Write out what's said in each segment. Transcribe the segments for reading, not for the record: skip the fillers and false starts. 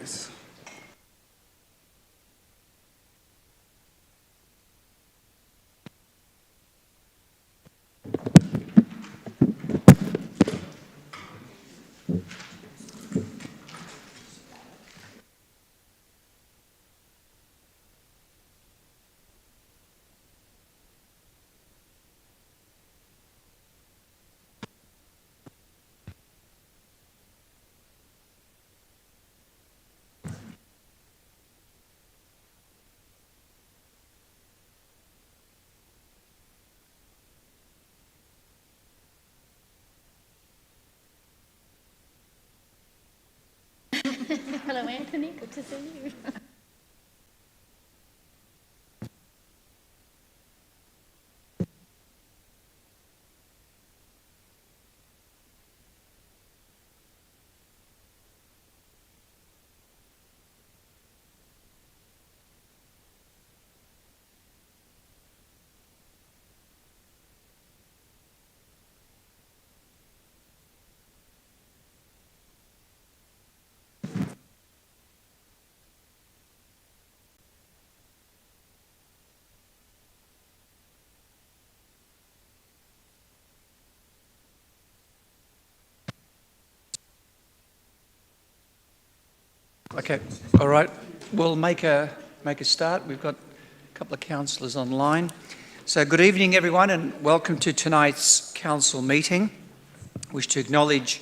please. Hello, Anthony. Good to see you. Okay, all right. We'll make a start. We've got a couple of councillors online. So good evening, everyone, and welcome to tonight's council meeting. I wish to acknowledge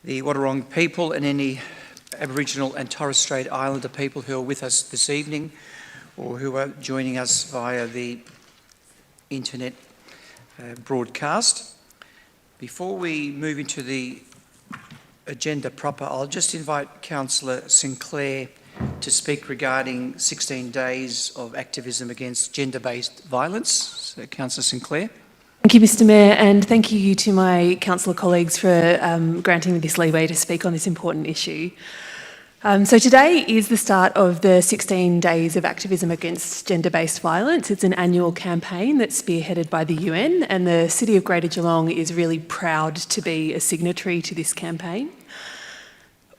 the Wadawurrung people and any Aboriginal and Torres Strait Islander people who are with us this evening or who are joining us via the internet broadcast. Before we move into the agenda proper, I'll just invite Councillor Sinclair to speak regarding 16 days of activism against gender-based violence. So, Councillor Sinclair. Thank you, Mr Mayor, and thank you to my councillor colleagues for granting me this leeway to speak on this important issue. So today is the start of the 16 days of activism against gender-based violence. It's an annual campaign that's spearheaded by the UN, and the City of Greater Geelong is really proud to be a signatory to this campaign.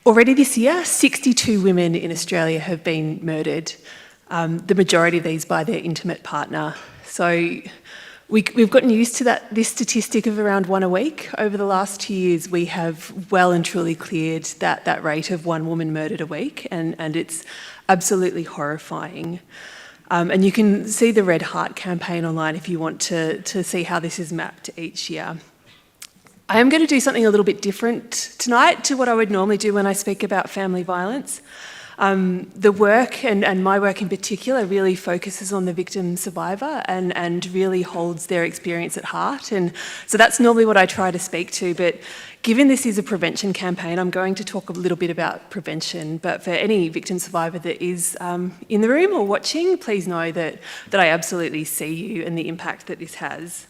Already this year, 62 women in Australia have been murdered, the majority of these by their intimate partner. So we've gotten used to this statistic of around one a week. Over the last 2 years, we have well and truly cleared that rate of one woman murdered a week, and it's absolutely horrifying. And you can see the Red Heart campaign online if you want to see how this is mapped each year. I am going to do something a little bit different tonight to what I would normally do when I speak about family violence. The work, and my work in particular, really focuses on the victim survivor and really holds their experience at heart. And so that's normally what I try to speak to. But given this is a prevention campaign, I'm going to talk a little bit about prevention. But for any victim survivor that is in the room or watching, please know that I absolutely see you and the impact that this has.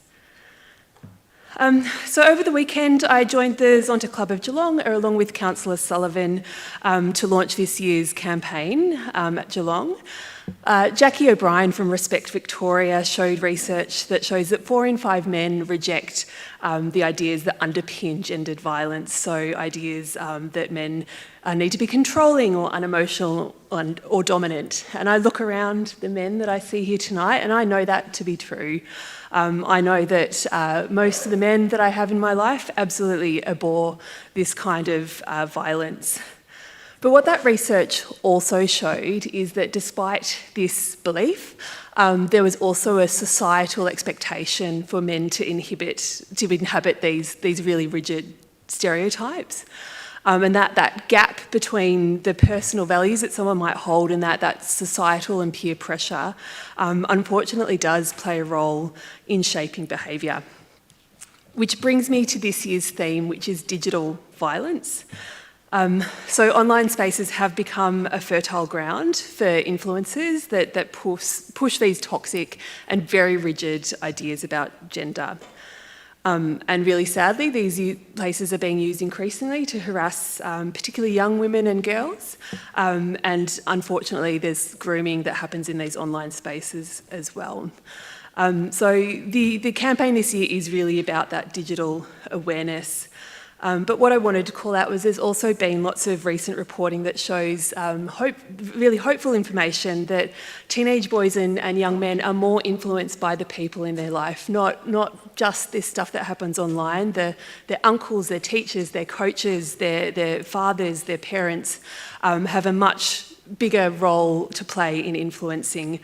So over the weekend, I joined the Zonta Club of Geelong, along with Councillor Sullivan, to launch this year's campaign at Geelong. Jackie O'Brien from Respect Victoria showed research that shows that 4 in 5 men reject the ideas that underpin gendered violence, so ideas that men need to be controlling or unemotional or dominant. And I look around the men that I see here tonight, and I know that to be true. I know that most of the men that I have in my life absolutely abhor this kind of violence. But what that research also showed is that despite this belief, there was also a societal expectation for men to inhabit these really rigid stereotypes. And that gap between the personal values that someone might hold and that societal and peer pressure, unfortunately does play a role in shaping behaviour. Which brings me to this year's theme, which is digital violence. So online spaces have become a fertile ground for influencers that push these toxic and very rigid ideas about gender. And really sadly, these places are being used increasingly to harass particularly young women and girls. And unfortunately, there's grooming that happens in these online spaces as well. So the campaign this year is really about that digital awareness. But what I wanted to call out was there's also been lots of recent reporting that shows really hopeful information that teenage boys and young men are more influenced by the people in their life, not just this stuff that happens online. Their uncles, their teachers, their coaches, their fathers, their parents have a much bigger role to play in influencing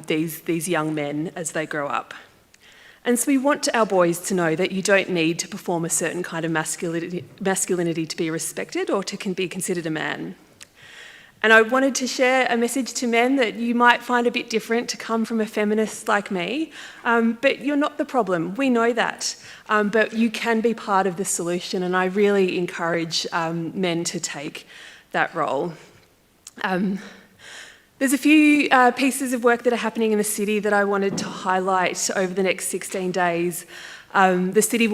these young men as they grow up. And so we want our boys to know that you don't need to perform a certain kind of masculinity to be respected or to be considered a man. And I wanted to share a message to men that you might find a bit different to come from a feminist like me, but you're not the problem. We know that. But you can be part of the solution, and I really encourage men to take that role. There's a few pieces of work that are happening in the city that I wanted to highlight over the next 16 days. The city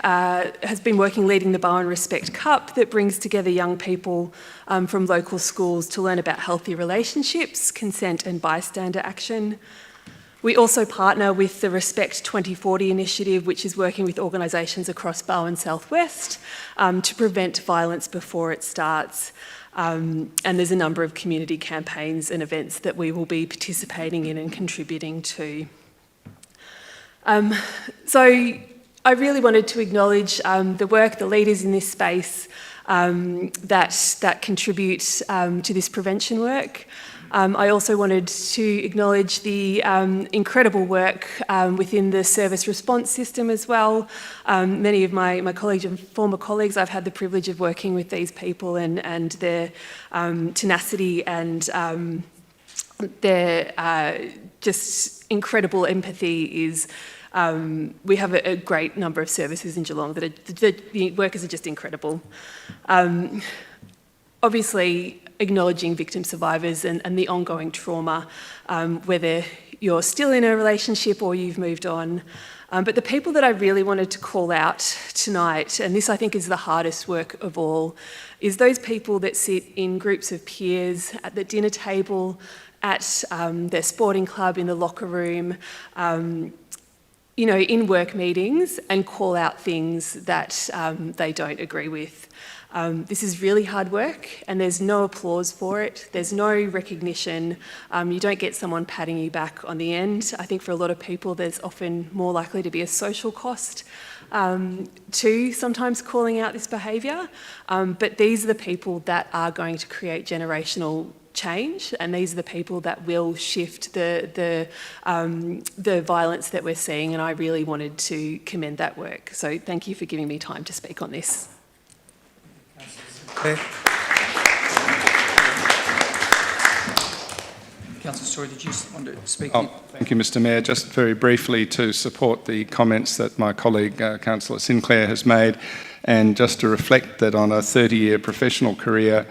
has been working leading the Bowen Respect Cup that brings together young people from local schools to learn about healthy relationships, consent and bystander action. We also partner with the Respect 2040 initiative, which is working with organisations across Bowen South West to prevent violence before it starts. And there's a number of community campaigns and events that we will be participating in and contributing to. So I really wanted to acknowledge the work, the leaders in this space that contribute to this prevention work. I also wanted to acknowledge the incredible work within the service response system as well. Many of my colleagues and former colleagues, I've had the privilege of working with these people, and their tenacity and their just incredible empathy is... we have a great number of services in Geelong the workers are just incredible. Obviously, acknowledging victim survivors and the ongoing trauma, whether you're still in a relationship or you've moved on. But the people that I really wanted to call out tonight, and this I think is the hardest work of all, is those people that sit in groups of peers at the dinner table, at their sporting club, in the locker room, in work meetings, and call out things that they don't agree with. This is really hard work, and there's no applause for it. There's no recognition. You don't get someone patting you back on the end. I think for a lot of people, there's often more likely to be a social cost to sometimes calling out this behaviour. But these are the people that are going to create generational change, and these are the people that will shift the violence that we're seeing, and I really wanted to commend that work. So thank you for giving me time to speak on this. Okay. Councillor Story, did you want to speak? Thank you, Mr Mayor. Just very briefly to support the comments that my colleague, Councillor Sinclair, has made, and just to reflect that on a 30-year professional career,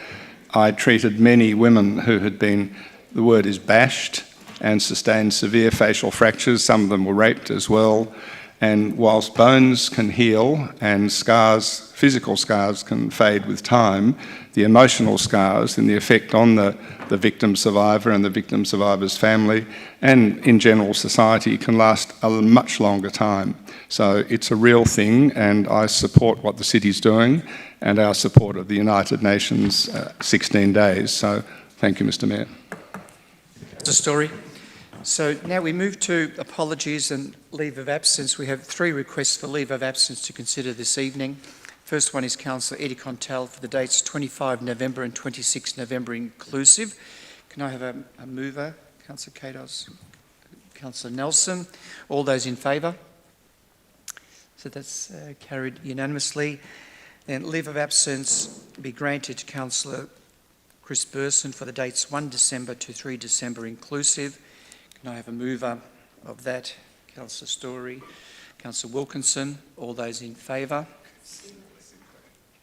I treated many women who had been, the word is bashed, and sustained severe facial fractures. Some of them were raped as well. And whilst bones can heal and scars, physical scars can fade with time, the emotional scars and the effect on the victim survivor and the victim survivor's family and in general society can last a much longer time. So it's a real thing, and I support what the city's doing and our support of the United Nations 16 days. So thank you, Mr Mayor. Mr Story. So now we move to apologies and leave of absence. We have 3 requests for leave of absence to consider this evening. First one is Councillor Eddie Contell for the dates 25 November and 26 November inclusive. Can I have a mover? Councillor Kados, Councillor Nelson. All those in favour? So that's carried unanimously. Then leave of absence be granted to Councillor Chris Burson for the dates 1 December to 3 December inclusive. Can I have a mover of that? Councillor Story, Councillor Wilkinson. All those in favour?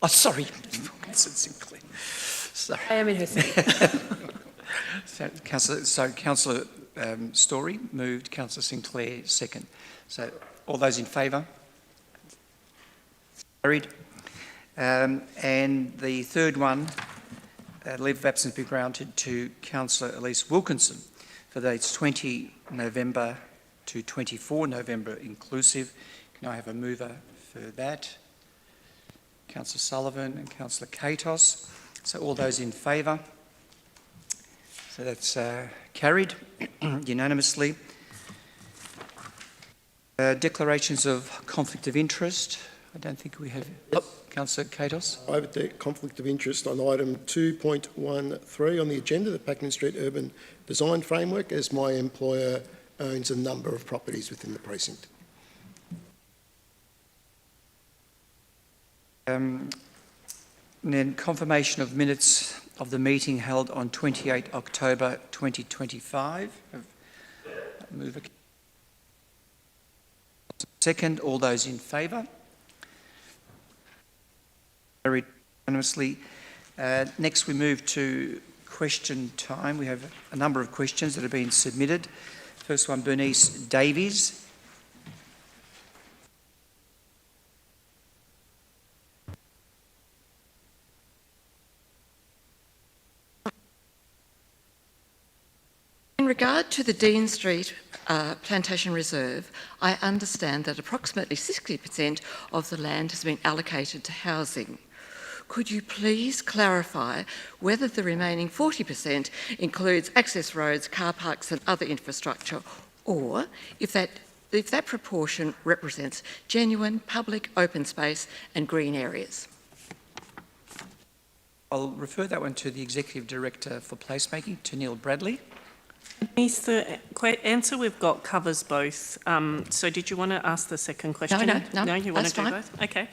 Oh, sorry, Wilkinson Sinclair. Sorry. I am in her seat. Councillor Story moved, Councillor Sinclair second. So all those in favour? Carried. And the third one, leave of absence be granted to Councillor Elise Wilkinson for dates 20 November to 24 November inclusive. Can I have a mover for that? Councillor Sullivan and Councillor Katos. So all those in favour? So that's carried unanimously. Declarations of conflict of interest. I don't think we have. Oh, Councillor Katos. I have a conflict of interest on item 2.13 on the agenda, the Pakenham Street Urban Design Framework, as my employer owns a number of properties within the precinct. And then confirmation of minutes of the meeting held on 28 October 2025. Move a second. All those in favour? Carried unanimously. Next we move to question time. We have a number of questions that have been submitted. First one, Bernice Davies. In regard to the Dean Street Plantation Reserve, I understand that approximately 60% of the land has been allocated to housing. Could you please clarify whether the remaining 40% includes access roads, car parks and other infrastructure, or if that proportion represents genuine public open space and green areas? I'll refer that one to the Executive Director for Placemaking, to Neil Bradley. Denise, the answer we've got covers both. So did you want to ask the second question? No, you want to do fine. both? Okay.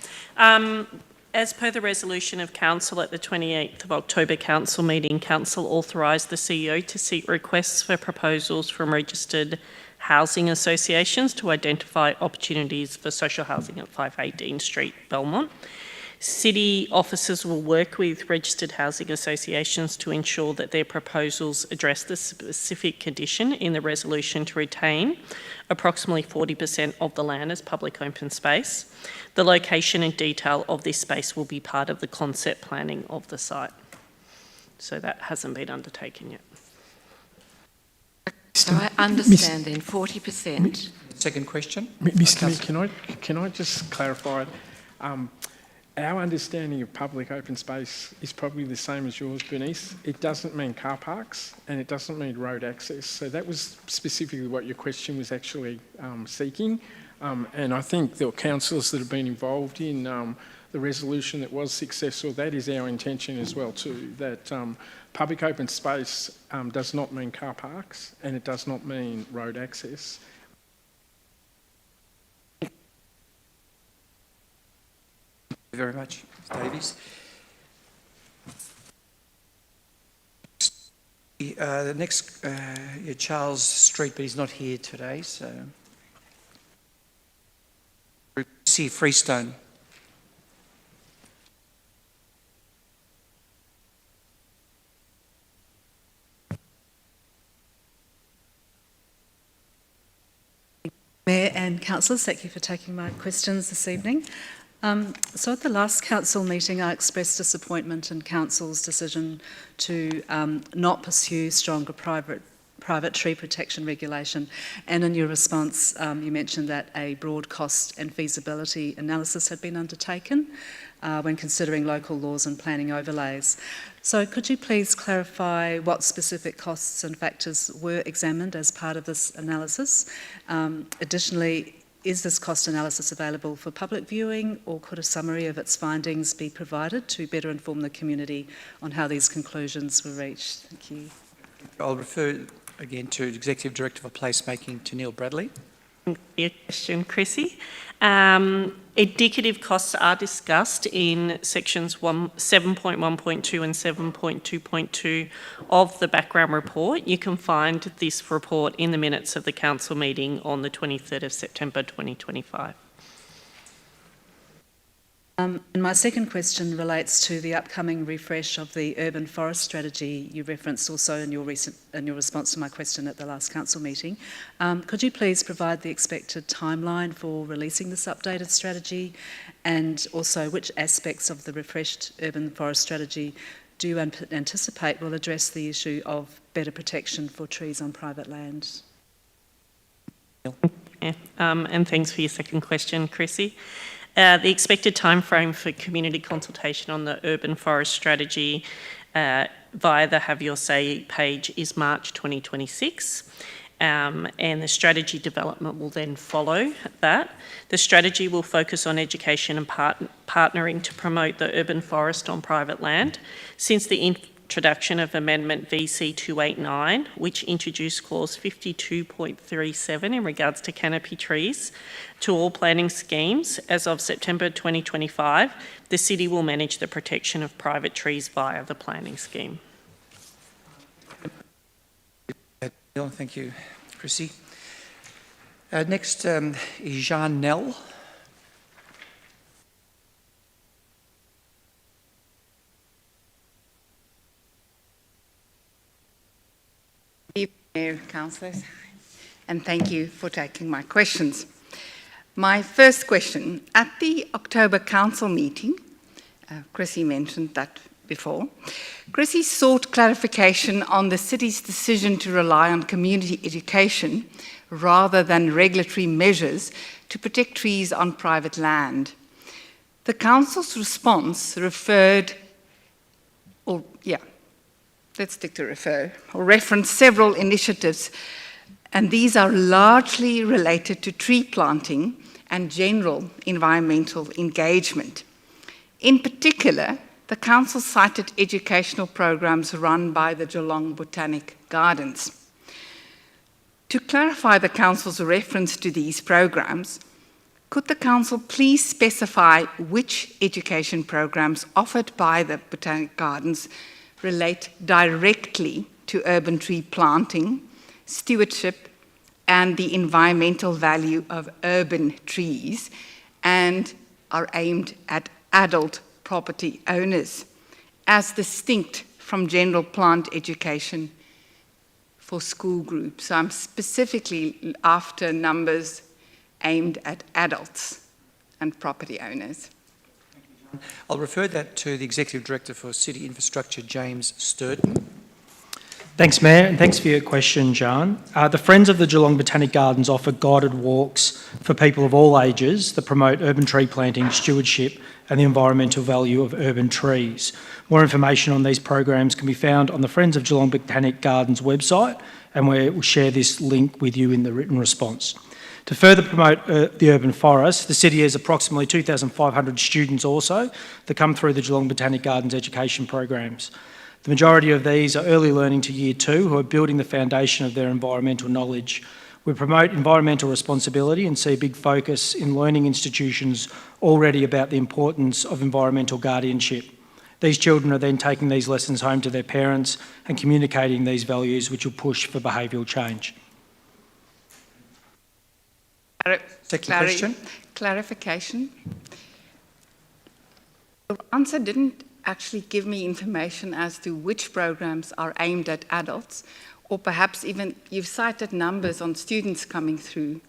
As per the resolution of Council at the 28th of October Council meeting, Council authorised the CEO to seek requests for proposals from registered housing associations to identify opportunities for social housing at 5A Dean Street, Belmont. City officers will work with registered housing associations to ensure that their proposals address the specific condition in the resolution to retain approximately 40% of the land as public open space. The location and detail of this space will be part of the concept planning of the site. So that hasn't been undertaken yet. So I understand then 40%. Second question. Mr. Mayor, can I just clarify? Our understanding of public open space is probably the same as yours, Bernice. It doesn't mean car parks and it doesn't mean road access. So that was specifically what your question was actually seeking. And I think the councillors that have been involved in the resolution that was successful, that is our intention as well too, that public open space does not mean car parks and it does not mean road access. Thank you very much, Ms. Davies. The next, Charles Street, but he's not here today, so. See Freestone. Mayor and councillors, thank you for taking my questions this evening. So at the last council meeting, I expressed disappointment in council's decision to not pursue stronger private tree protection regulation, and in your response you mentioned that a broad cost and feasibility analysis had been undertaken when considering local laws and planning overlays. So could you please clarify what specific costs and factors were examined as part of this analysis? Additionally, is this cost analysis available for public viewing, or could a summary of its findings be provided to better inform the community on how these conclusions were reached? Thank you. I'll refer again to Executive Director for Placemaking, to Neil Bradley. Your question, Chrissy. Indicative costs are discussed in sections 7.1.2 and 7.2.2 of the background report. You can find this report in the minutes of the council meeting on the 23rd of September 2025. And my second question relates to the upcoming refresh of the urban forest strategy you referenced also in your response to my question at the last council meeting. Could you please provide the expected timeline for releasing this updated strategy, and also which aspects of the refreshed urban forest strategy do you anticipate will address the issue of better protection for trees on private land? Yeah, and thanks for your second question, Chrissy. The expected timeframe for community consultation on the urban forest strategy via the Have Your Say page is March 2026. And the strategy development will then follow that. The strategy will focus on education and partnering to promote the urban forest on private land. Since the introduction of Amendment VC 289, which introduced clause 52.37 in regards to canopy trees to all planning schemes, as of September 2025, the City will manage the protection of private trees via the planning scheme. Thank you, Chrissy. Next is Jean Nell. Mayor, councillors, and thank you for taking my questions. My first question, at the October council meeting, Chrissy mentioned that before, Chrissy sought clarification on the city's decision to rely on community education rather than regulatory measures to protect trees on private land. The council's response referenced several initiatives, and these are largely related to tree planting and general environmental engagement. In particular, the council cited educational programs run by the Geelong Botanic Gardens. To clarify the council's reference to these programs, could the council please specify which education programs offered by the Botanic Gardens relate directly to urban tree planting, stewardship, and the environmental value of urban trees, and are aimed at adult property owners, as distinct from general plant education for school groups? So I'm specifically after numbers aimed at adults and property owners. I'll refer that to the Executive Director for City Infrastructure, James Sturton. Thanks, Mayor, and thanks for your question, John. The Friends of the Geelong Botanic Gardens offer guided walks for people of all ages that promote urban tree planting, stewardship, and the environmental value of urban trees. More information on these programs can be found on the Friends of Geelong Botanic Gardens website, and we'll share this link with you in the written response. To further promote the urban forest, the City has approximately 2,500 students also that come through the Geelong Botanic Gardens education programs. The majority of these are early learning to Year 2 who are building the foundation of their environmental knowledge. We promote environmental responsibility and see a big focus in learning institutions already about the importance of environmental guardianship. These children are then taking these lessons home to their parents and communicating these values, which will push for behavioural change. Second question. Clarification. Your answer didn't actually give me information as to which programs are aimed at adults, or perhaps even you've cited numbers on students coming through.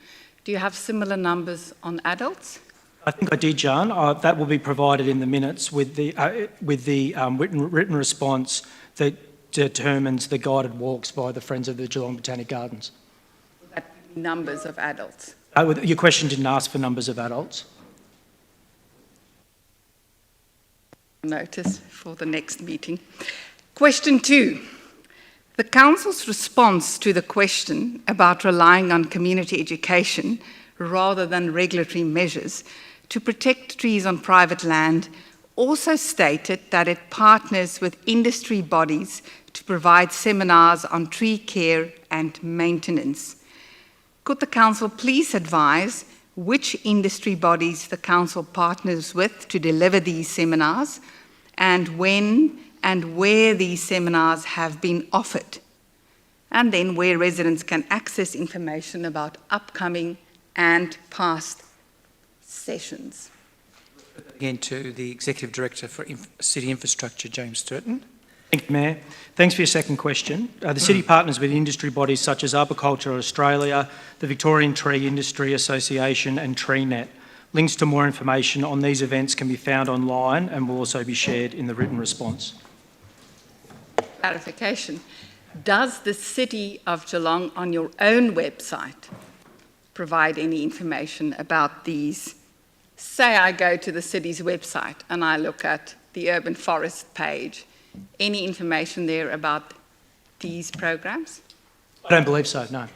Do you have similar numbers on adults? I think I did, John. That will be provided in the minutes with the written response that determines the guided walks by the Friends of the Geelong Botanic Gardens. Would that be numbers of adults? Your question didn't ask for numbers of adults. Notice for the next meeting. Question 2. The Council's response to the question about relying on community education rather than regulatory measures to protect trees on private land also stated that it partners with industry bodies to provide seminars on tree care and maintenance. Could the Council please advise which industry bodies the Council partners with to deliver these seminars, and when and where these seminars have been offered, and then where residents can access information about upcoming and past sessions? Again to the Executive Director for City Infrastructure, James Sturton. Thank you, Mayor. Thanks for your second question. The City partners with industry bodies such as Arboriculture Australia, the Victorian Tree Industry Association and TreeNet. Links to more information on these events can be found online and will also be shared in the written response. Clarification. Does the City of Geelong on your own website provide any information about these say I go to the city's website and I look at the urban forest page, any information there about these programs? I don't believe so, no.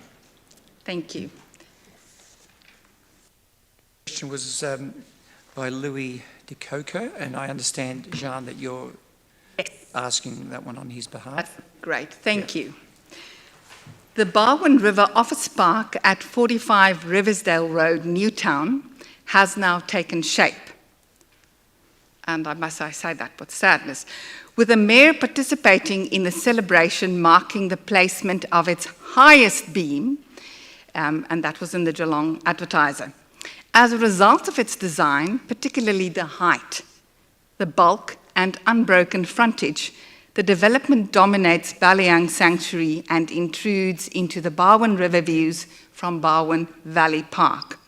Thank you. The question was by Louis De Coco, and I understand, Jean, that you're asking that one on his behalf. That's great, thank you. The Barwon River Office Park at 45 Riversdale Road, Newtown, has now taken shape. And I must say that with sadness, with the mayor participating in the celebration marking the placement of its highest beam, and that was in the Geelong Advertiser. As a result of its design, particularly the height, the bulk and unbroken frontage, the development dominates Baliang Sanctuary and intrudes into the Barwon River views from Barwon Valley Park.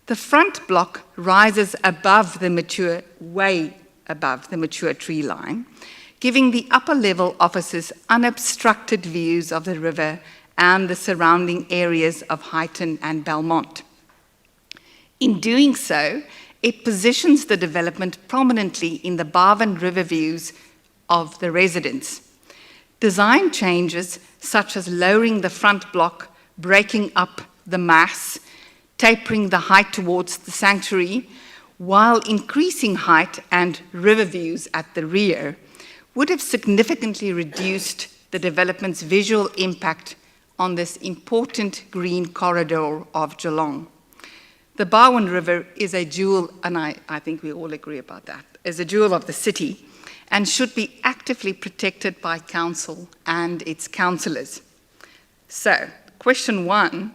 The front block rises above the mature, way above the mature tree line, giving the upper level offices unobstructed views of the river and the surrounding areas of Highton and Belmont. In doing so, it positions the development prominently in the Barwon River views of the residents. Design changes such as lowering the front block, breaking up the mass, tapering the height towards the sanctuary, while increasing height and river views at the rear, would have significantly reduced the development's visual impact on this important green corridor of Geelong. The Barwon River is a jewel, and I think we all agree about that, is a jewel of the city and should be actively protected by council and its councillors. So, question 1,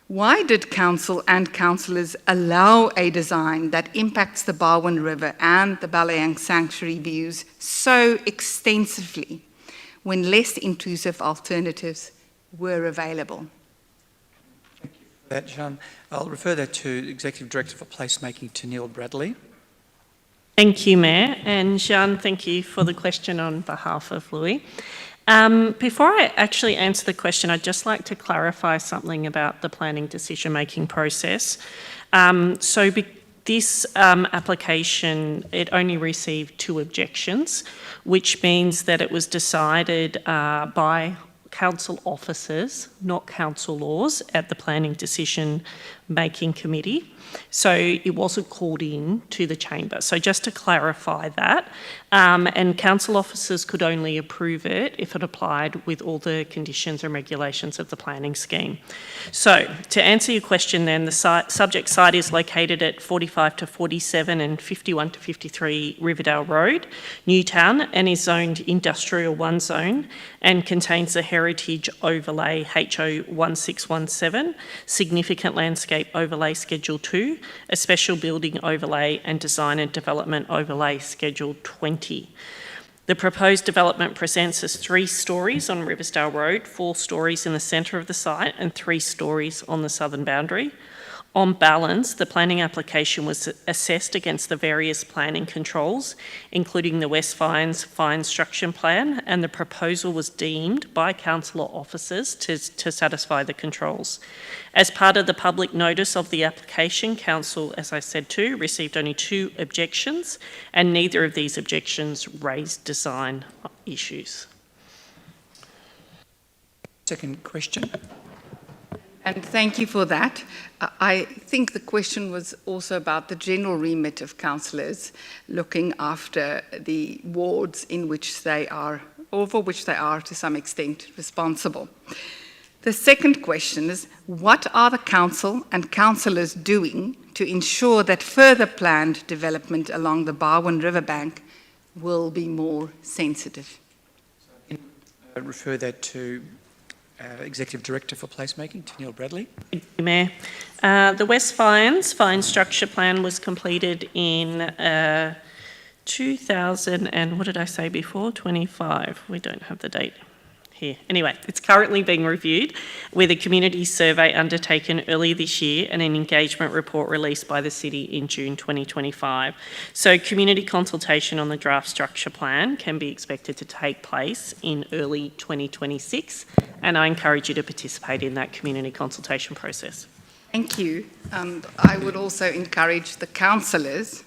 why did council and councillors allow a design that impacts the Barwon River and the Baliang Sanctuary views so extensively when less intrusive alternatives were available? That, Jean. I'll refer that to Executive Director for Placemaking, Tennealle Bradley. Thank you, Mayor. And Jean, thank you for the question on behalf of Louis. Before I actually answer the question, I'd just like to clarify something about the planning decision-making process. This application, it only received 2 objections, which means that it was decided by council officers, not council laws, at the Planning Decision Making Committee. So it wasn't called in to the chamber. So just to clarify that, and council officers could only approve it if it applied with all the conditions and regulations of the planning scheme. So to answer your question then, the subject site is located at 45 to 47 and 51 to 53 Riverdale Road, Newtown, and is zoned Industrial 1 zone and contains the Heritage Overlay HO 1617, Significant Landscape Overlay Schedule 2, a Special Building Overlay and Design and Development Overlay Schedule 20. The proposed development presents as 3 stories on Riversdale Road, 4 stories in the centre of the site and 3 stories on the southern boundary. On balance, the planning application was assessed against the various planning controls, including the West Fines Fine Structure Plan, and the proposal was deemed by councillor officers to satisfy the controls. As part of the public notice of the application, council, as I said too, received only 2 objections, and neither of these objections raised design issues. Second question. And thank you for that. I think the question was also about the general remit of councillors looking after the wards in which they are, or for which they are to some extent responsible. The second question is, what are the council and councillors doing to ensure that further planned development along the Barwon riverbank will be more sensitive? I refer that to Executive Director for Placemaking, Tennealle Bradley. Thank you, Mayor. The West Fines Fine Structure Plan was completed in 2000 and what did I say before? 25. We don't have the date here. Anyway, it's currently being reviewed with a community survey undertaken earlier this year and an engagement report released by the city in June 2025. So community consultation on the draft structure plan can be expected to take place in early 2026, and I encourage you to participate in that community consultation process. Thank you. I would also encourage the councillors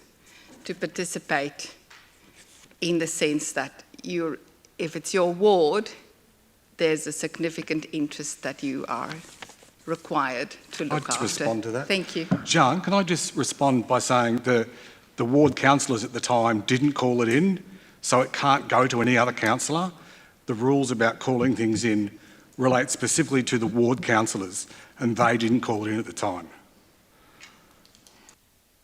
to participate in the sense that if it's your ward, there's a significant interest that you are required to look I'd just after. respond to that. Thank you. Jean, can I just respond by saying the ward councillors at the time didn't call it in, so it can't go to any other councillor. The rules about calling things in relate specifically to the ward councillors, and they didn't call it in at the time.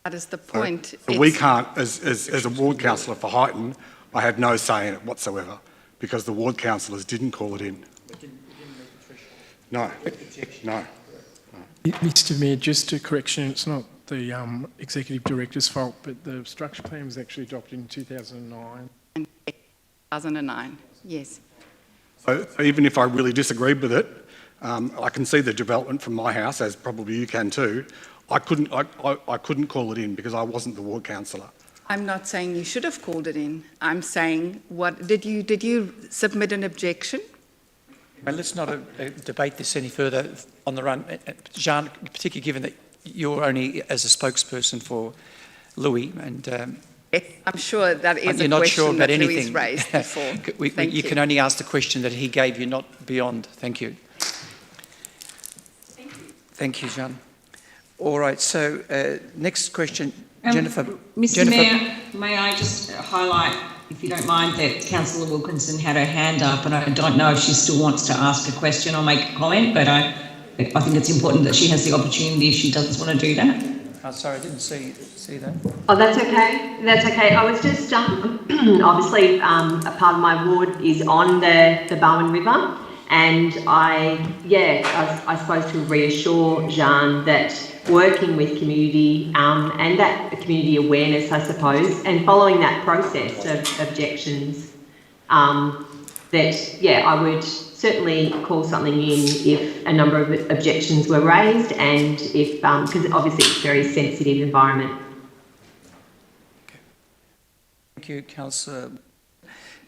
That is the point. So we can't, as a ward councillor for Highton, I have no say in it whatsoever, because the ward councillors didn't call it in. No, no. Mr Mayor, just a correction, it's not the Executive Director's fault, but the structure plan was actually adopted in 2009. 2009, yes. So even if I really disagreed with it, I can see the development from my house, as probably you can too. I couldn't call it in because I wasn't the ward councillor. I'm not saying you should have called it in. I'm saying, did you submit an objection? Well, let's not debate this any further on the run. Jean, particularly given that you're only as a spokesperson for Louis, and I'm sure that is you're a not question sure about that Louis anything. raised before. Thank you can only ask the question that he gave you, not beyond. Thank you. Thank you, Jean. All right, so next question, Jennifer. Mr Jennifer. Mayor, may I just highlight, if you don't mind, that Councillor Wilkinson had her hand up, and I don't know if she still wants to ask a question or make a comment, but I think it's important that she has the opportunity if she doesn't want to do that. Oh, sorry, I didn't see that. Oh, that's okay. That's okay. I was just obviously a part of my ward is on the Barwon River, and I suppose to reassure Jean that working with community and that community awareness, I suppose, and following that process of objections, I would certainly call something in if a number of objections were raised and if, because obviously it's a very sensitive environment. Okay. Thank you, Councillor.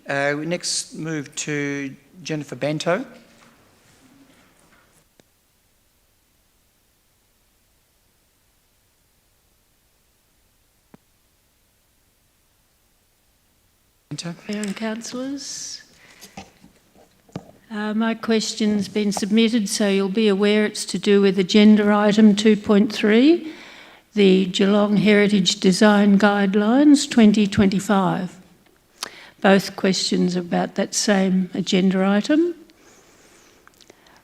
We next move to Jennifer Banto. Mayor and councillors, my question's been submitted, so you'll be aware it's to do with agenda item 2.3, the Geelong Heritage Design Guidelines 2025. Both questions about that same agenda item.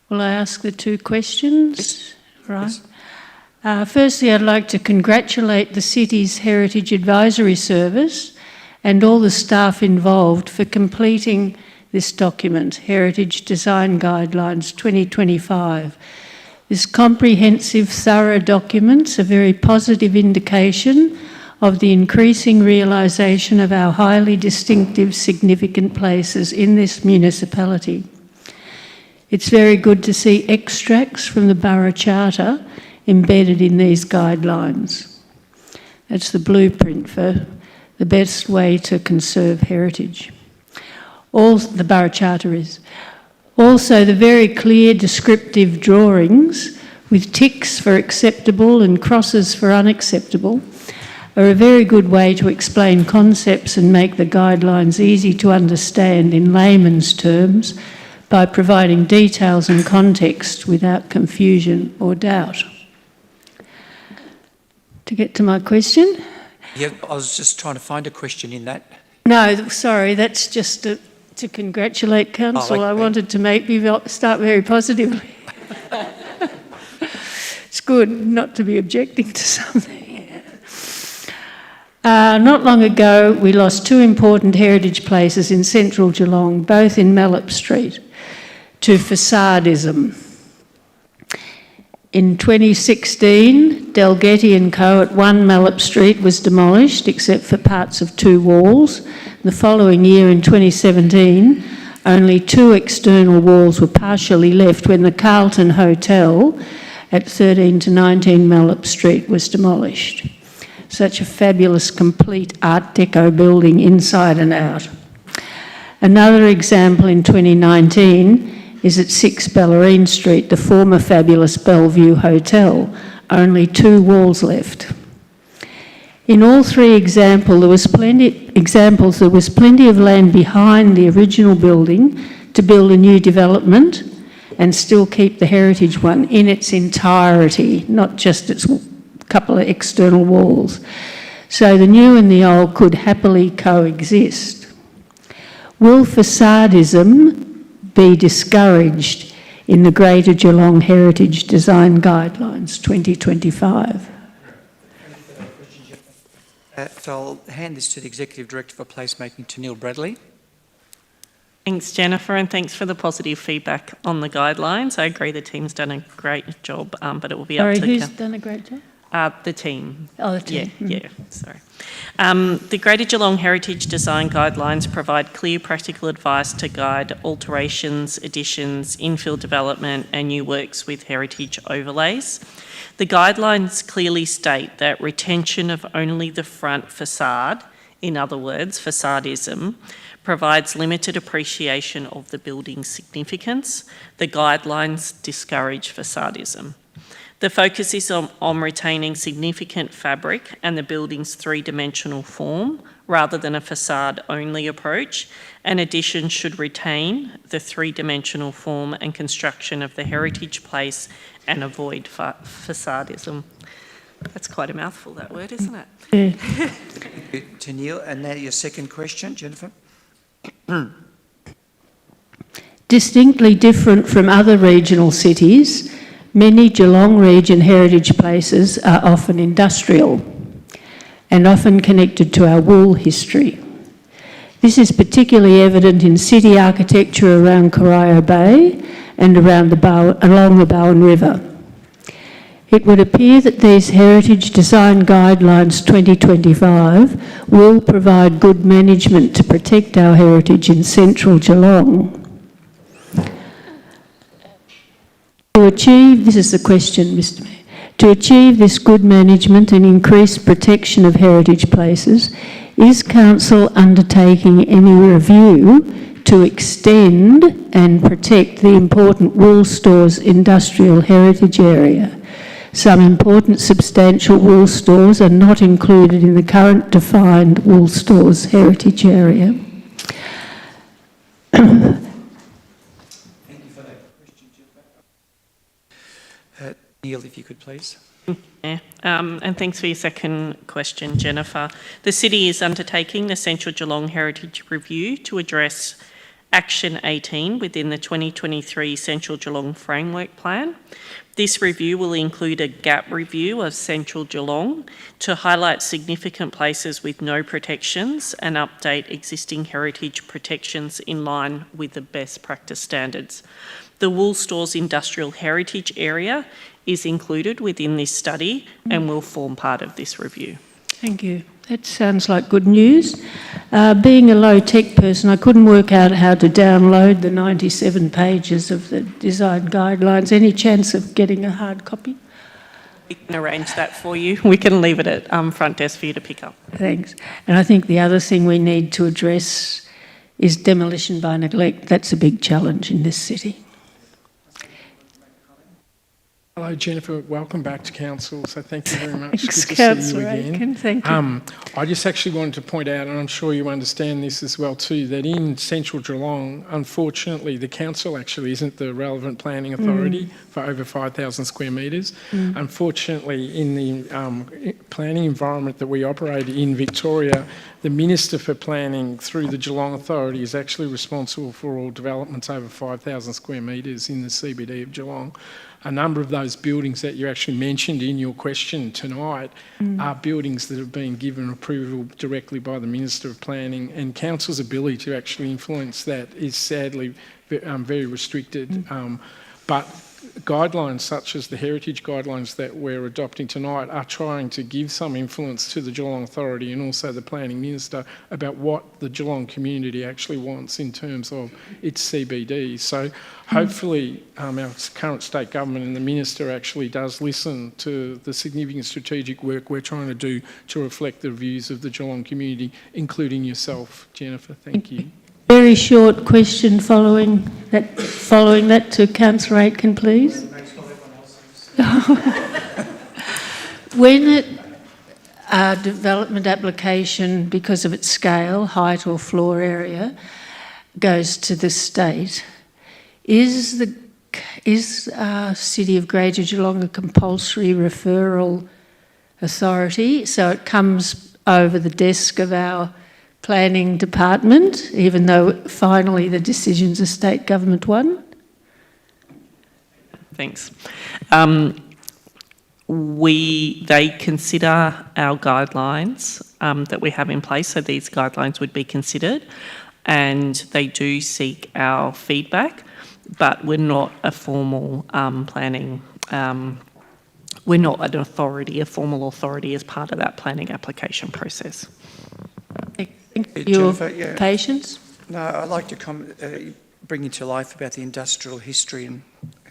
Will I ask the two questions? Right. Firstly, I'd like to congratulate the City's Heritage Advisory Service and all the staff involved for completing this document, Heritage Design Guidelines 2025. This comprehensive, thorough document's a very positive indication of the increasing realisation of our highly distinctive, significant places in this municipality. It's very good to see extracts from the Borough Charter embedded in these guidelines. That's the blueprint for the best way to conserve heritage. The Borough Charter is. Also, the very clear descriptive drawings with ticks for acceptable and crosses for unacceptable are a very good way to explain concepts and make the guidelines easy to understand in layman's terms by providing details and context without confusion or doubt. To get to my question. Yeah, I was just trying to find a question in that. No, sorry, that's just to congratulate Council. I wanted to make you start very positively. It's good not to be objecting to something. Not long ago, we lost two important heritage places in central Geelong, both in Mallop Street, to facadism. In 2016, Dalgety and Co at 1 Mallop Street was demolished except for parts of two walls. The following year, in 2017, only two external walls were partially left when the Carlton Hotel at 13 to 19 Mallop Street was demolished. Such a fabulous, complete Art Deco building inside and out. Another example in 2019 is at 6 Bellarine Street, the former fabulous Bellevue Hotel, only 2 walls left. In all 3 examples, there was plenty of land behind the original building to build a new development and still keep the heritage one in its entirety, not just its couple of external walls. So the new and the old could happily coexist. Will facadism be discouraged in the Greater Geelong Heritage Design Guidelines 2025? So I'll hand this to the Executive Director for Placemaking, to Neil Bradley. Thanks, Jennifer, and thanks for the positive feedback on the guidelines. I agree the team's done a great job, but it will be up to... Sorry, who's done a great job? The team. Oh, the team. Yeah, sorry. The Greater Geelong Heritage Design Guidelines provide clear practical advice to guide alterations, additions, infill development and new works with heritage overlays. The guidelines clearly state that retention of only the front facade, in other words, facadism, provides limited appreciation of the building's significance. The guidelines discourage facadism. The focus is on retaining significant fabric and the building's 3-dimensional form rather than a facade-only approach. An addition should retain the 3-dimensional form and construction of the heritage place and avoid facadism. That's quite a mouthful, that word, isn't it? Yeah. Thank you to Neil. And now your second question, Jennifer. Distinctly different from other regional cities, many Geelong region heritage places are often industrial and often connected to our wool history. This is particularly evident in city architecture around Corio Bay and along the Bowen River. It would appear that these Heritage Design Guidelines 2025 will provide good management to protect our heritage in central Geelong. To achieve, this is the question, Mr. Mayor, to achieve this good management and increased protection of heritage places, is Council undertaking any review to extend and protect the important Wool Stores industrial heritage area? Some important substantial wool stores are not included in the current defined Wool Stores heritage area. Thank you for that question, Jennifer. Neil, if you could please. Yeah, and thanks for your second question, Jennifer. The City is undertaking the Central Geelong Heritage Review to address Action 18 within the 2023 Central Geelong Framework Plan. This review will include a gap review of Central Geelong to highlight significant places with no protections and update existing heritage protections in line with the best practice standards. The Wool Stores Industrial Heritage Area is included within this study and will form part of this review. Thank you. That sounds like good news. Being a low-tech person, I couldn't work out how to download the 97 pages of the design guidelines. Any chance of getting a hard copy? We can arrange that for you. We can leave it at front desk for you to pick up. Thanks. And I think the other thing we need to address is demolition by neglect. That's a big challenge in this city. Hello, Jennifer. Welcome back to Council. So thank you very much. Thanks, Good to see you Councillor again. Aiken. Thank you. I just actually wanted to point out, and I'm sure you understand this as well too, that in Central Geelong, unfortunately, the council actually isn't the relevant planning authority for over 5,000 square metres. Unfortunately, in the planning environment that we operate in Victoria, the Minister for Planning through the Geelong Authority is actually responsible for all developments over 5,000 square metres in the CBD of Geelong. A number of those buildings that you actually mentioned in your question tonight are buildings that have been given approval directly by the Minister of Planning, and Council's ability to actually influence that is sadly very restricted. But guidelines such as the heritage guidelines that we're adopting tonight are trying to give some influence to the Geelong Authority and also the Planning Minister about what the Geelong community actually wants in terms of its CBD. So hopefully our current state government and the Minister actually does listen to the significant strategic work we're trying to do to reflect the views of the Geelong community, including yourself, Jennifer. Thank you. Very short question following that to Councillor Aitken, please. When a development application, because of its scale, height or floor area, goes to the state, is the City of Greater Geelong a compulsory referral authority? So it comes over the desk of our planning department, even though finally the decision's a state government one? Thanks. They consider our guidelines that we have in place, so these guidelines would be considered, and they do seek our feedback, but we're not a formal planning, we're not an authority, a formal authority as part of that planning application process. Thank you for Jennifer, your patience. No, I'd like to bring you to life about the industrial history and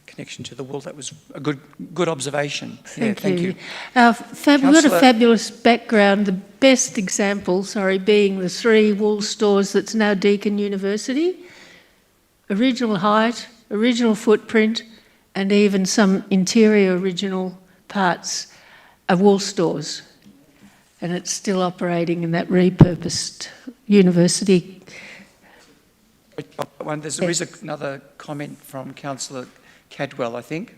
connection to the wool. That was a good observation. Thank you. You. We've got a fabulous background, the best example, being the 3 wool stores that's now Deakin University. Original height, original footprint, and even some interior original parts of wool stores. And it's still operating in that repurposed university. There is another comment from Councillor Cadwell, I think.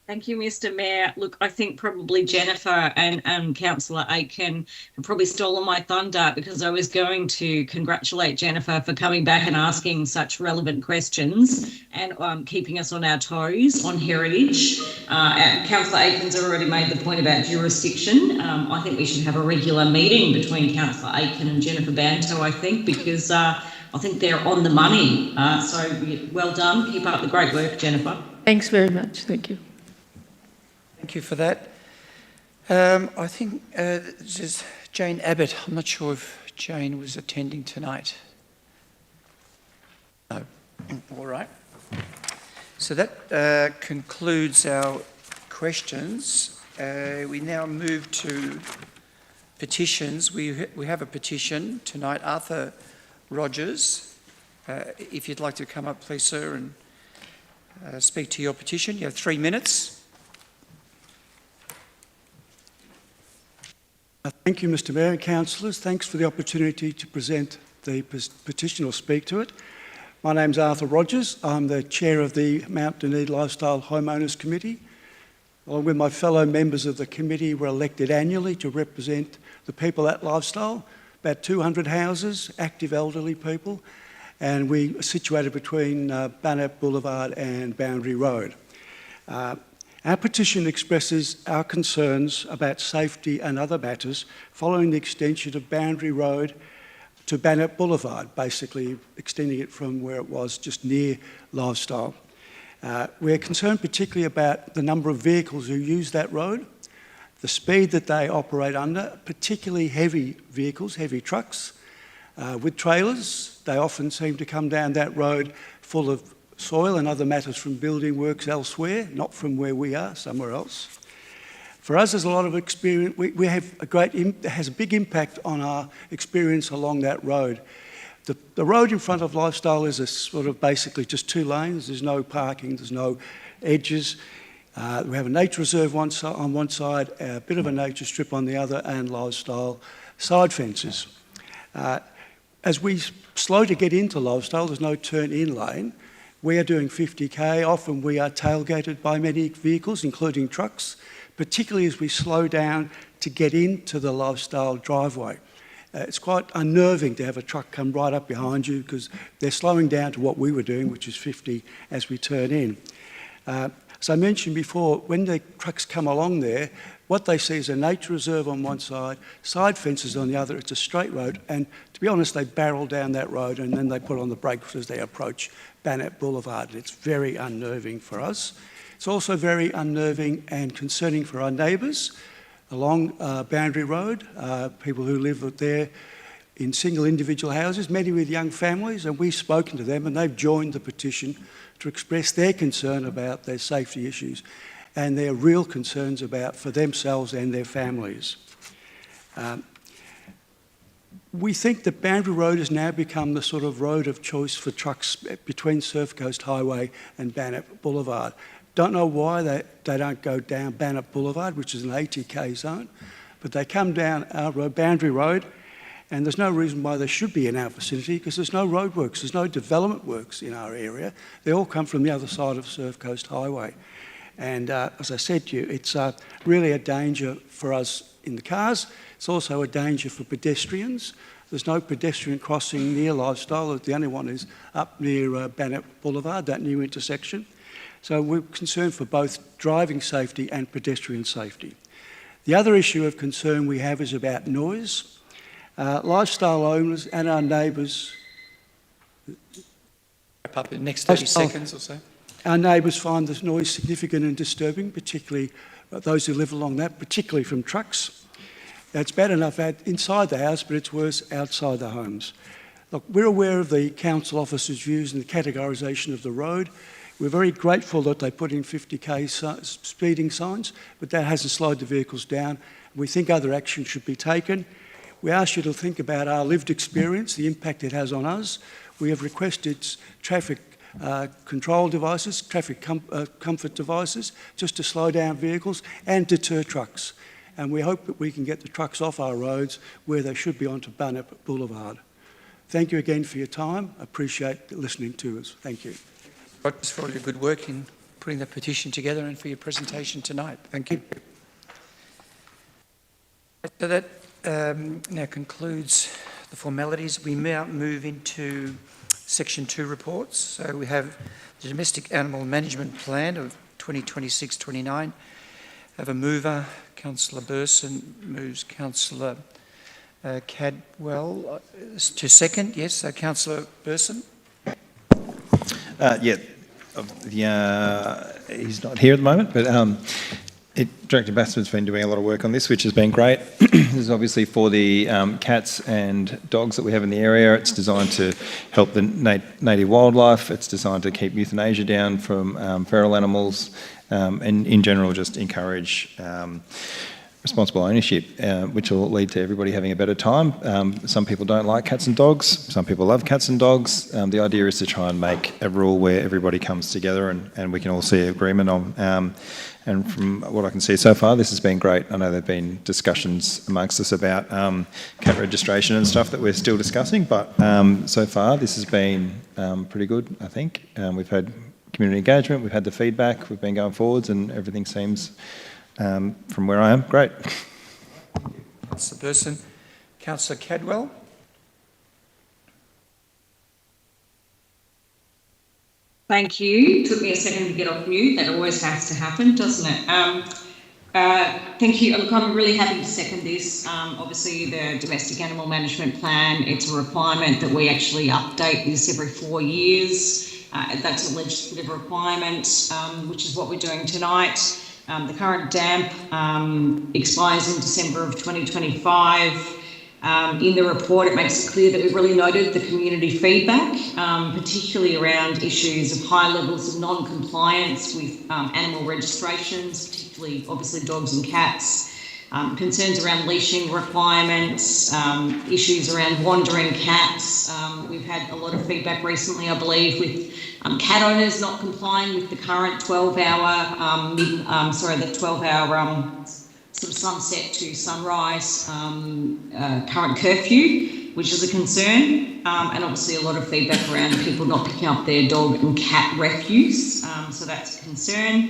Thank you, Mr. Mayor. Look, I think probably Jennifer and Councillor Aitken have probably stolen my thunder, because I was going to congratulate Jennifer for coming back and asking such relevant questions and keeping us on our toes on heritage. Councillor Aitken's already made the point about jurisdiction. I think we should have a regular meeting between Councillor Aitken and Jennifer Banto, I think, because I think they're on the money. So well done. Keep up the great work, Jennifer. Thanks very much. Thank you. Thank you for that. I think this is Jane Abbott. I'm not sure if Jane was attending tonight. No. All right. So that concludes our questions. We now move to petitions. We have a petition tonight. Arthur Rogers, if you'd like to come up, please, sir, and speak to your petition. You have 3 minutes. Thank you, Mr. Mayor and councillors. Thanks for the opportunity to present the petition or speak to it. My name's Arthur Rogers. I'm the chair of the Mount Duneed Lifestyle Homeowners Committee. Along with my fellow members of the committee, we're elected annually to represent the people at Lifestyle, about 200 houses, active elderly people, and we are situated between Banet Boulevard and Boundary Road. Our petition expresses our concerns about safety and other matters following the extension of Boundary Road to Banet Boulevard, basically extending it from where it was just near Lifestyle. We're concerned particularly about the number of vehicles who use that road, the speed that they operate under, particularly heavy vehicles, heavy trucks with trailers. They often seem to come down that road full of soil and other matters from building works elsewhere, not from where we are, somewhere else. For us, there's a lot of experience. We have it has a big impact on our experience along that road. The road in front of Lifestyle is a sort of basically just 2 lanes. There's no parking, there's no edges. We have a nature reserve on one side, a bit of a nature strip on the other, and Lifestyle side fences. As we slow to get into Lifestyle, there's no turn-in lane. We are doing 50k. Often we are tailgated by many vehicles, including trucks, particularly as we slow down to get into the Lifestyle driveway. It's quite unnerving to have a truck come right up behind you because they're slowing down to what we were doing, which is 50 as we turn in. As I mentioned before, when the trucks come along there, what they see is a nature reserve on one side fences on the other. It's a straight road, and to be honest, they barrel down that road and then they put on the brakes as they approach Banet Boulevard. It's very unnerving for us. It's also very unnerving and concerning for our neighbours along Boundary Road, people who live there in single individual houses, many with young families, and we've spoken to them and they've joined the petition to express their concern about their safety issues and their real concerns about for themselves and their families. We think that Boundary Road has now become the sort of road of choice for trucks between Surf Coast Highway and Banet Boulevard. Don't know why they don't go down Bannett Boulevard, which is an ATK zone, but they come down our road, Boundary Road, and there's no reason why they should be in our vicinity because there's no roadworks, there's no development works in our area. They all come from the other side of Surf Coast Highway. And as I said to you, it's really a danger for us in the cars. It's also a danger for pedestrians. There's no pedestrian crossing near Lifestyle. The only one is up near Bannett Boulevard, that new intersection. So we're concerned for both driving safety and pedestrian safety. The other issue of concern we have is about noise. Lifestyle owners and our neighbours... Wrap up in the next 30 seconds or so. Our neighbours find this noise significant and disturbing, particularly those who live along that, particularly from trucks. It's bad enough inside the house, but it's worse outside the homes. Look, we're aware of the council officers' views and the categorisation of the road. We're very grateful that they put in 50k speeding signs, but that hasn't slowed the vehicles down. We think other action should be taken. We ask you to think about our lived experience, the impact it has on us. We have requested traffic control devices, traffic comfort devices, just to slow down vehicles and deter trucks. And we hope that we can get the trucks off our roads where they should be onto Bannett Boulevard. Thank you again for your time. I appreciate listening to us. Thank you. Rogers, for all your good work in putting the petition together and for your presentation tonight. Thank you. So that now concludes the formalities. We now move into Section 2 reports. So we have the Domestic Animal Management Plan of 2026-29. I have a mover, Councillor Burson, moves Councillor Cadwell to second. Yes, so Councillor Burson. He's not here at the moment, but Director Bassman's been doing a lot of work on this, which has been great. This is obviously for the cats and dogs that we have in the area. It's designed to help the native wildlife. It's designed to keep euthanasia down from feral animals, and in general just encourage responsible ownership, which will lead to everybody having a better time. Some people don't like cats and dogs. Some people love cats and dogs. The idea is to try and make a rule where everybody comes together and we can all see agreement on. And from what I can see so far, this has been great. I know there have been discussions amongst us about cat registration and stuff that we're still discussing, but so far this has been pretty good, I think. We've had community engagement, we've had the feedback, we've been going forwards, and everything seems, from where I am, great. Councillor Burson. Councillor Cadwell. Thank you. Took me a second to get off mute. That always has to happen, doesn't it? Thank you. Look, I'm really happy to second this. Obviously, the Domestic Animal Management Plan, it's a requirement that we actually update this every 4 years. That's a legislative requirement, which is what we're doing tonight. The current DAMP expires in December of 2025. In the report, it makes it clear that we've really noted the community feedback, particularly around issues of high levels of non-compliance with animal registrations, particularly obviously dogs and cats, concerns around leashing requirements, issues around wandering cats. We've had a lot of feedback recently, I believe, with cat owners not complying with the current 12-hour, the 12-hour sort of sunset to sunrise current curfew, which is a concern, and obviously a lot of feedback around people not picking up their dog and cat refuse, so that's a concern.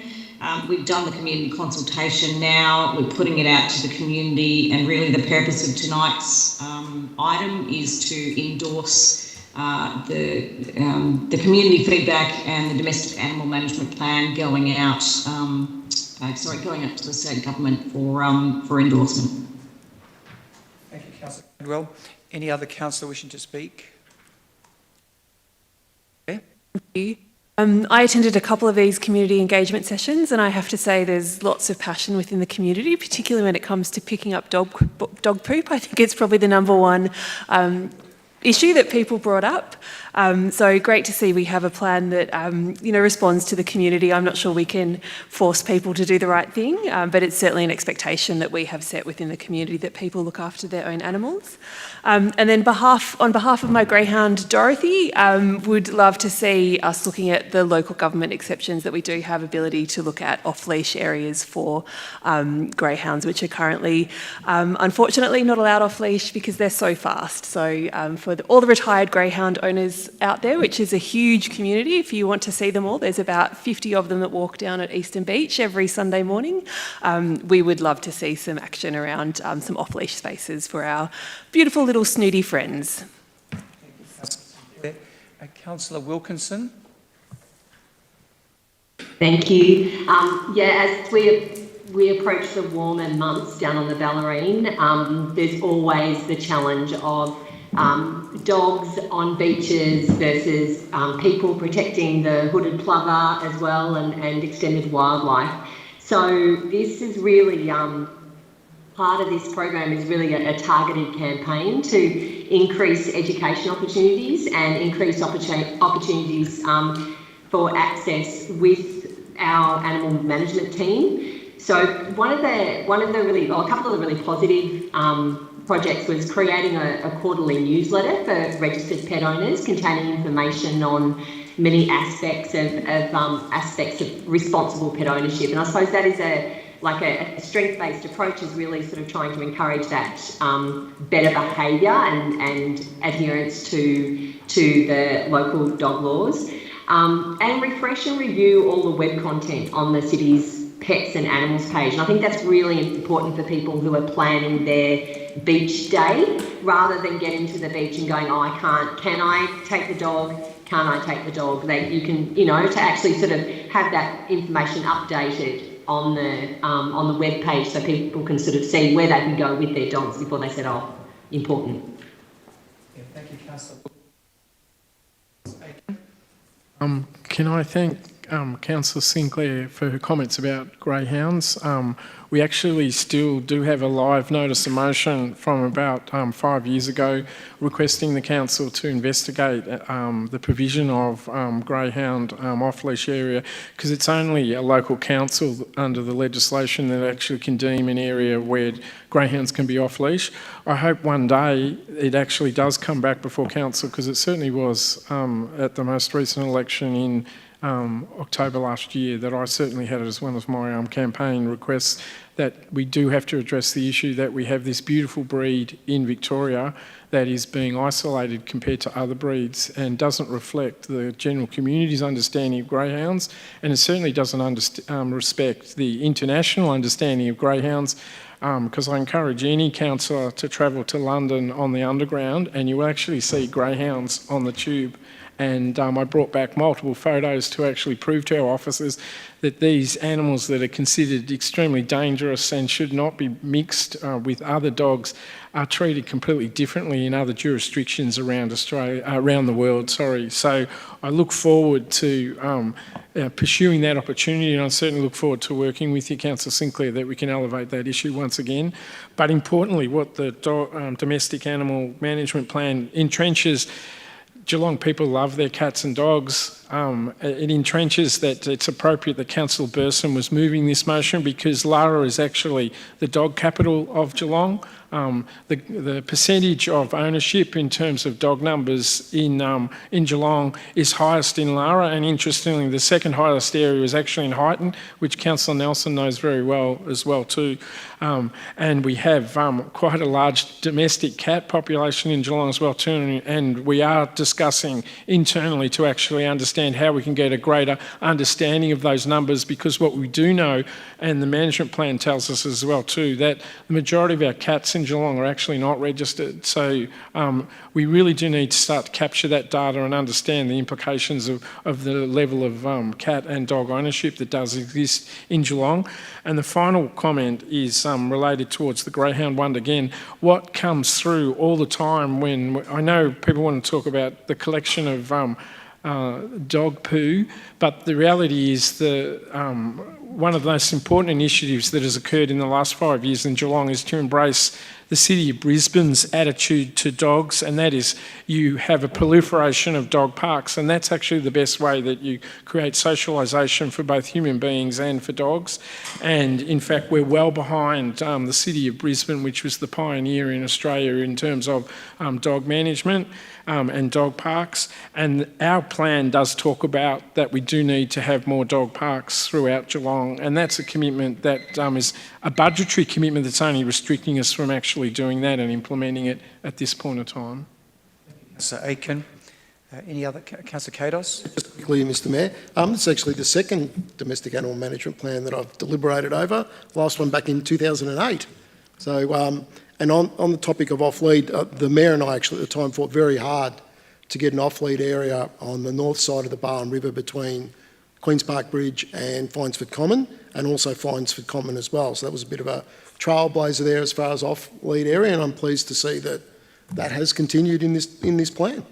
We've done the community consultation now, we're putting it out to the community, and really the purpose of tonight's item is to endorse the community feedback and the Domestic Animal Management Plan going out going up to the state government for endorsement. Thank you, Councillor Cadwell. Any other councillor wishing to speak? Okay. Thank you. I attended a couple of these community engagement sessions, and I have to say there's lots of passion within the community, particularly when it comes to picking up dog poop. I think it's probably the number one issue that people brought up. So great to see we have a plan that responds to the community. I'm not sure we can force people to do the right thing, but it's certainly an expectation that we have set within the community that people look after their own animals. And then on behalf of my greyhound Dorothy, would love to see us looking at the local government exceptions that we do have ability to look at off-leash areas for greyhounds, which are currently unfortunately not allowed off-leash because they're so fast. So for all the retired greyhound owners out there, which is a huge community, if you want to see them all, there's about 50 of them that walk down at Eastern Beach every Sunday morning. We would love to see some action around some off-leash spaces for our beautiful little snooty friends. Councillor Wilkinson. Thank you. As we approach the warmer months down on the Bellarine, there's always the challenge of dogs on beaches versus people protecting the hooded plover as well and extended wildlife. So this is really, part of this program is really a targeted campaign to increase education opportunities and increase opportunities for access with our animal management team. So a couple of the really positive projects was creating a quarterly newsletter for registered pet owners containing information on many aspects of responsible pet ownership. And I suppose that is a strength-based approach, is really sort of trying to encourage that better behaviour and adherence to the local dog laws. And refresh and review all the web content on the city's pets and animals page. And I think that's really important for people who are planning their beach day, rather than getting to the beach and going, oh, I can't, can I take the dog? Can't I take the dog? You can, to actually sort of have that information updated on the web page so people can sort of see where they can go with their dogs before they set off. Important. Yeah, thank you, Councillor. Can I thank Councillor Sinclair for her comments about greyhounds? We actually still do have a live notice of motion from about 5 years ago requesting the council to investigate the provision of greyhound off-leash area, because it's only a local council under the legislation that actually can deem an area where greyhounds can be off-leash. I hope one day it actually does come back before council, because it certainly was at the most recent election in October last year that I certainly had it as one of my campaign requests, that we do have to address the issue that we have this beautiful breed in Victoria that is being isolated compared to other breeds and doesn't reflect the general community's understanding of greyhounds, and it certainly doesn't respect the international understanding of greyhounds. Because I encourage any councillor to travel to London on the Underground and you will actually see greyhounds on the tube. And I brought back multiple photos to actually prove to our officers that these animals that are considered extremely dangerous and should not be mixed with other dogs are treated completely differently in other jurisdictions around Australia, around the world. So I look forward to pursuing that opportunity, and I certainly look forward to working with you, Councillor Sinclair, that we can elevate that issue once again. But importantly, what the domestic animal management plan entrenches. Geelong people love their cats and dogs. It entrenches that it's appropriate that Councillor Burson was moving this motion, because Lara is actually the dog capital of Geelong. The percentage of ownership in terms of dog numbers in Geelong is highest in Lara, and interestingly the second highest area is actually in Highton, which Councillor Nelson knows very well as well too. And we have quite a large domestic cat population in Geelong as well too, and we are discussing internally to actually understand how we can get a greater understanding of those numbers, because what we do know, and the management plan tells us as well too, that the majority of our cats in Geelong are actually not registered. So we really do need to start to capture that data and understand the implications of the level of cat and dog ownership that does exist in Geelong. And the final comment is related towards the greyhound one again. What comes through all the time when I know people want to talk about the collection of dog poo, but the reality is one of the most important initiatives that has occurred in the last 5 years in Geelong is to embrace the City of Brisbane's attitude to dogs, and that is you have a proliferation of dog parks, and that's actually the best way that you create socialisation for both human beings and for dogs. And in fact, we're well behind the City of Brisbane, which was the pioneer in Australia in terms of dog management and dog parks. And our plan does talk about that we do need to have more dog parks throughout Geelong, and that's a commitment that is a budgetary commitment that's only restricting us from actually doing that and implementing it at this point of time. Councillor Aiken. Any other? Councillor Kados? Just quickly, Mr Mayor, it's actually the second domestic animal management plan that I've deliberated over, last one back in 2008. So, and on the topic of off-lead, the Mayor and I actually at the time fought very hard to get an off-lead area on the north side of the Barwon River between Queen's Park Bridge and Finesford Common, and also Finesford Common as well. So that was a bit of a trailblazer there as far as off-lead area, and I'm pleased to see that that has continued in this plan.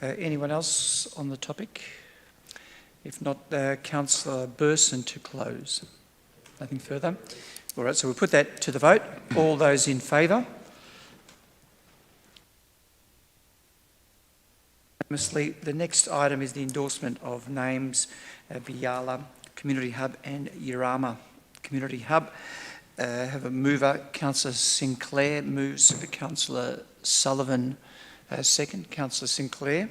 Anyone else on the topic? If not, Councillor Burson to close. Nothing further? All right, so we'll put that to the vote. All those in favour? The next item is the endorsement of names Biala Community Hub and Yarama Community Hub. Have a mover. Councillor Sinclair moves. Councillor Sullivan second. Councillor Sinclair.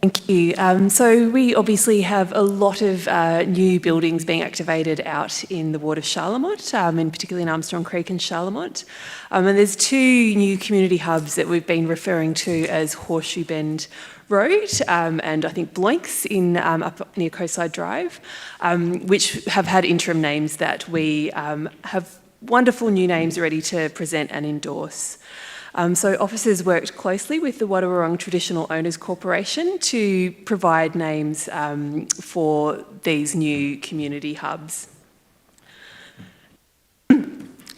Thank you. So we obviously have a lot of new buildings being activated out in the ward of Charlemont, and particularly in Armstrong Creek and Charlemont. And there's two new community hubs that we've been referring to as Horseshoe Bend Road and I think Bloinks in up near Coastside Drive, which have had interim names that we have wonderful new names ready to present and endorse. So officers worked closely with the Wadawurrung Traditional Owners Corporation to provide names for these new community hubs.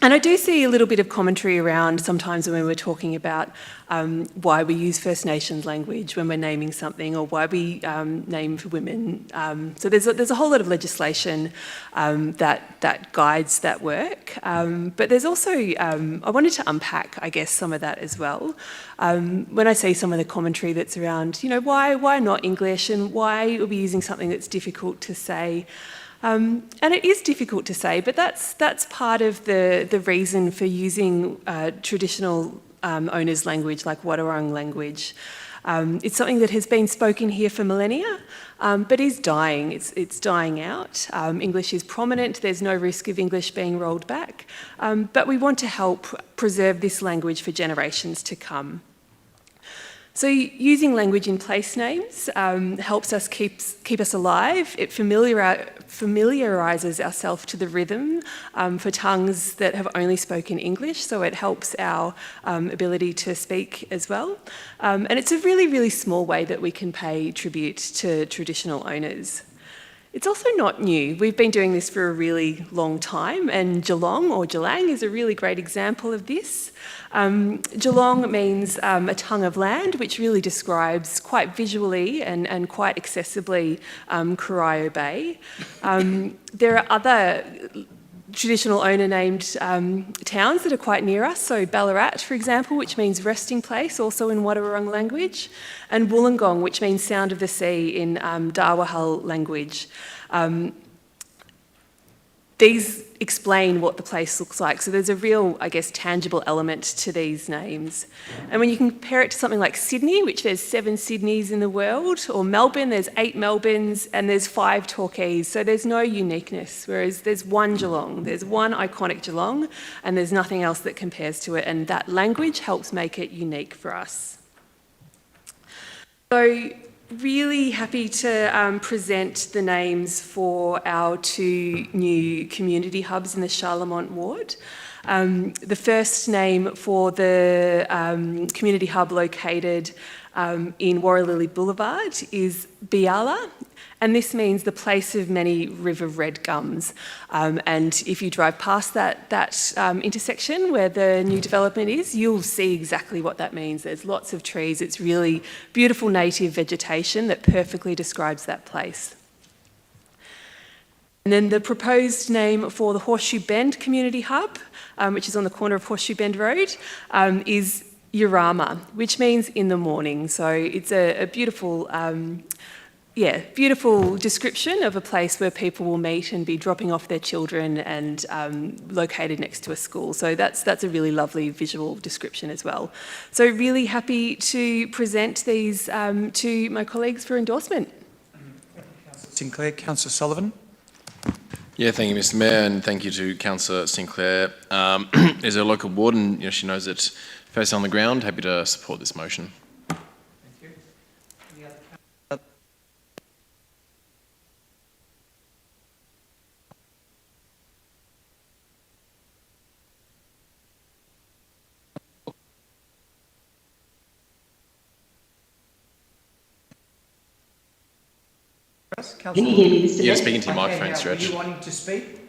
And I do see a little bit of commentary around sometimes when we're talking about why we use First Nations language when we're naming something, or why we name for women. So there's a whole lot of legislation that guides that work. But there's also, I wanted to unpack, I guess, some of that as well. When I see some of the commentary that's around, why not English, and why are we using something that's difficult to say? And it is difficult to say, but that's part of the reason for using traditional owners' language, like Wadawurrung language. It's something that has been spoken here for millennia, but is dying. It's dying out. English is prominent. There's no risk of English being rolled back, but we want to help preserve this language for generations to come. So using language in place names helps us keep us alive. It familiarises ourselves to the rhythm for tongues that have only spoken English, so it helps our ability to speak as well. And it's a really, really small way that we can pay tribute to traditional owners. It's also not new. We've been doing this for a really long time, and Geelong or Gelang is a really great example of this. Geelong means a tongue of land, which really describes quite visually and quite accessibly Corio Bay. There are other traditional owner-named towns that are quite near us, so Ballarat, for example, which means resting place, also in Wadawurrung language, and Wollongong, which means sound of the sea in Darwahal language. These explain what the place looks like, so there's a real, I guess, tangible element to these names. And when you compare it to something like Sydney, which there's 7 Sydneys in the world, or Melbourne, there's 8 Melbournes, and there's 5 Torquays, so there's no uniqueness, whereas there's one Geelong, there's one iconic Geelong, and there's nothing else that compares to it, and that language helps make it unique for us. So, really happy to present the names for our 2 new community hubs in the Charlemont ward. The first name for the community hub located in Warralilly Boulevard is Biala, And this means the place of many river red gums. And if you drive past that intersection where the new development is, you'll see exactly what that means. There's lots of trees. It's really beautiful native vegetation that perfectly describes that place. And then the proposed name for the Horseshoe Bend Community Hub, which is on the corner of Horseshoe Bend Road, is Urama, which means in the morning. So it's a beautiful, beautiful description of a place where people will meet and be dropping off their children and located next to a school. So that's a really lovely visual description as well. So really happy to present these to my colleagues for endorsement. Sinclair, Councillor Sullivan. Yeah, thank you, Mr. Mayor, and thank you to Councillor Sinclair. As a local ward, and she knows it first on the ground, happy to support this motion. Thank you. Any other Can you hear me, Mr. Mayor? Yeah, speaking to your microphone, Stretch. Are you wanting to speak?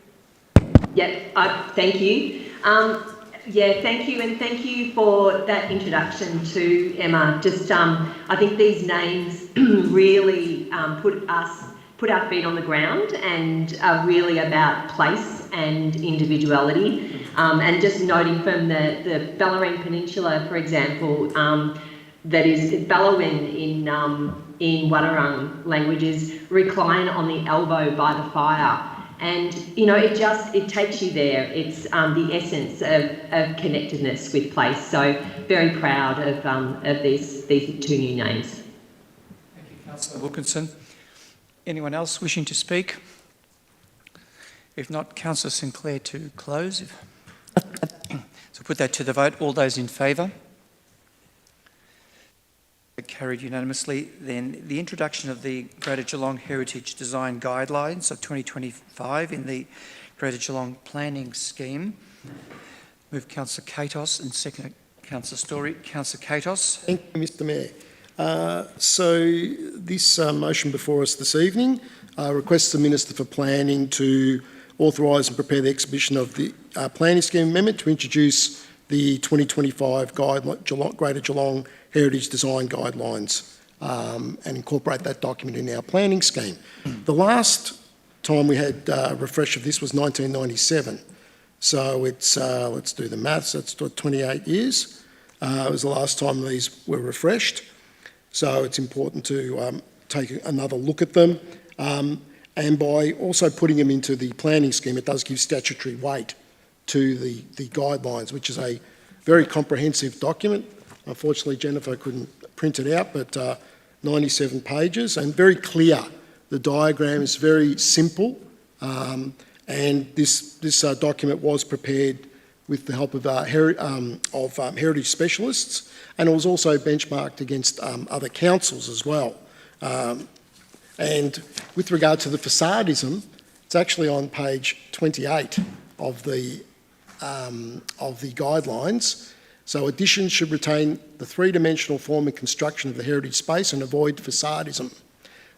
Yeah, thank you. Thank you, and thank you for that introduction to Emma. Just, I think these names really put our feet on the ground and are really about place and individuality. And just noting from the Bellarine Peninsula, for example, that is Ballawin in Wadawurrung languages, recline on the elbow by the fire. And, you know, it takes you there. It's the essence of connectedness with place. So very proud of these two new names. Thank you, Councillor Wilkinson. Anyone else wishing to speak? If not, Councillor Sinclair to close. So put that to the vote. All those in favour? Carried unanimously. Then the introduction of the Greater Geelong Heritage Design Guidelines of 2025 in the Greater Geelong Planning Scheme. Move Councillor Katos and second Councillor Story. Councillor Katos. Thank you, Mr. Mayor. So this motion before us this evening requests the Minister for Planning to authorise and prepare the exhibition of the Planning Scheme Amendment to introduce the 2025 Greater Geelong Heritage Design Guidelines and incorporate that document in our planning scheme. The last time we had a refresh of this was 1997. So it's, let's do the maths, that's 28 years. It was the last time these were refreshed. So it's important to take another look at them. And by also putting them into the planning scheme, it does give statutory weight to the guidelines, which is a very comprehensive document. Unfortunately, Jennifer couldn't print it out, but 97 pages and very clear. The diagram is very simple, and this document was prepared with the help of heritage specialists, and it was also benchmarked against other councils as well. And with regard to the facadism, it's actually on page 28 of the guidelines. So additions should retain the three-dimensional form and construction of the heritage space and avoid facadism.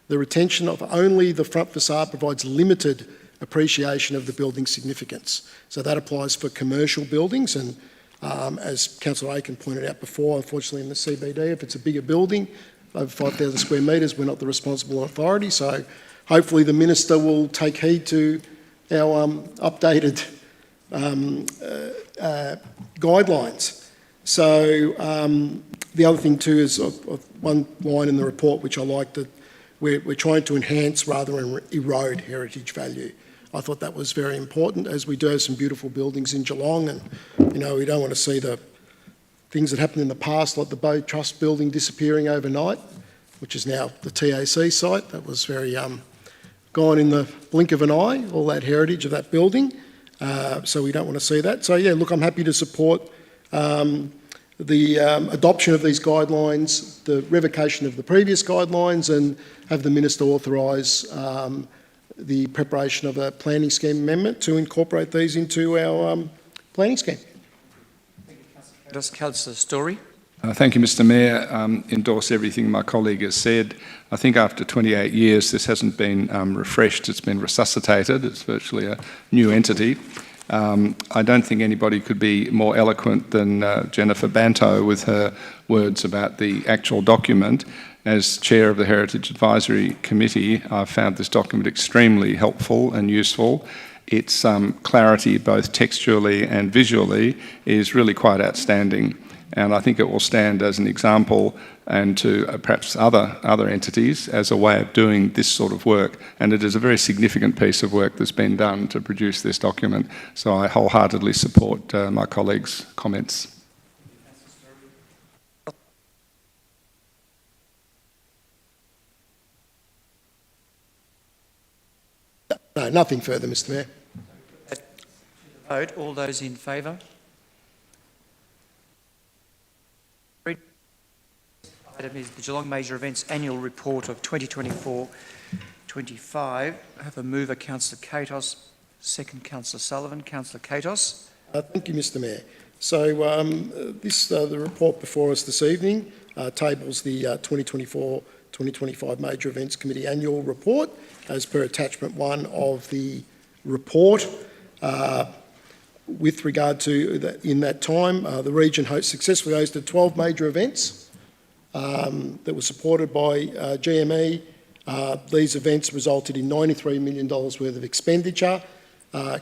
The retention of only the front facade provides limited appreciation of the building's significance. So that applies for commercial buildings, and as Councillor Aiken pointed out before, unfortunately in the CBD, if it's a bigger building, over 5,000 square metres, we're not the responsible authority. So hopefully the Minister will take heed to our updated guidelines. So the other thing too is one line in the report which I like, that we're trying to enhance rather than erode heritage value. I thought that was very important, as we do have some beautiful buildings in Geelong, and you know, we don't want to see the things that happened in the past, like the Bow Trust building disappearing overnight, which is now the TAC site. That was very gone in the blink of an eye, all that heritage of that building. So we don't want to see that. So yeah, look, I'm happy to support the adoption of these guidelines, the revocation of the previous guidelines, and have the Minister authorise the preparation of a planning scheme amendment to incorporate these into our planning scheme. Just Councillor Story. Thank you, Mr Mayor. Endorse everything my colleague has said. I think after 28 years this hasn't been refreshed, it's been resuscitated. It's virtually a new entity. I don't think anybody could be more eloquent than Jennifer Banto with her words about the actual document. As Chair of the Heritage Advisory Committee, I've found this document extremely helpful and useful. Its clarity, both textually and visually, is really quite outstanding. And I think it will stand as an example and to perhaps other entities as a way of doing this sort of work. And it is a very significant piece of work that's been done to produce this document. So I wholeheartedly support my colleagues' comments. No, nothing further, Mr Mayor. Vote. All those in favour? Item is the Geelong Major Events Annual Report of 2024-25. I have a mover, Councillor Katos, second Councillor Sullivan. Councillor Katos. Thank you, Mr Mayor. So the report before us this evening tables the 2024-2025 Major Events Committee Annual Report as per attachment 1 of the report. With regard to in that time, the region successfully hosted 12 major events that were supported by GME. These events resulted in $93 million worth of expenditure,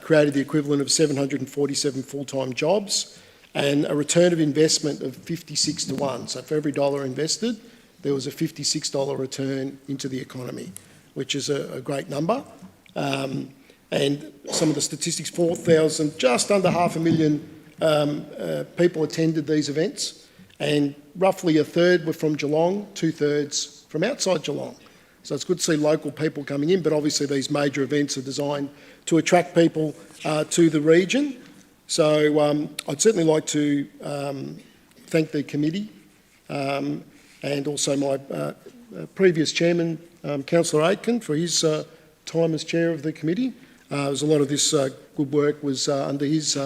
created the equivalent of 747 full-time jobs, and a return of investment of 56 to 1. So for every dollar invested, there was a $56 return into the economy, which is a great number. And some of the statistics, 4,000, just under 500,000 people attended these events, and roughly a third were from Geelong, 2/3 from outside Geelong. So it's good to see local people coming in, but obviously these major events are designed to attract people to the region. So I'd certainly like to thank the committee and also my previous chairman, Councillor Aitken, for his time as chair of the committee. As a lot of this good work was under his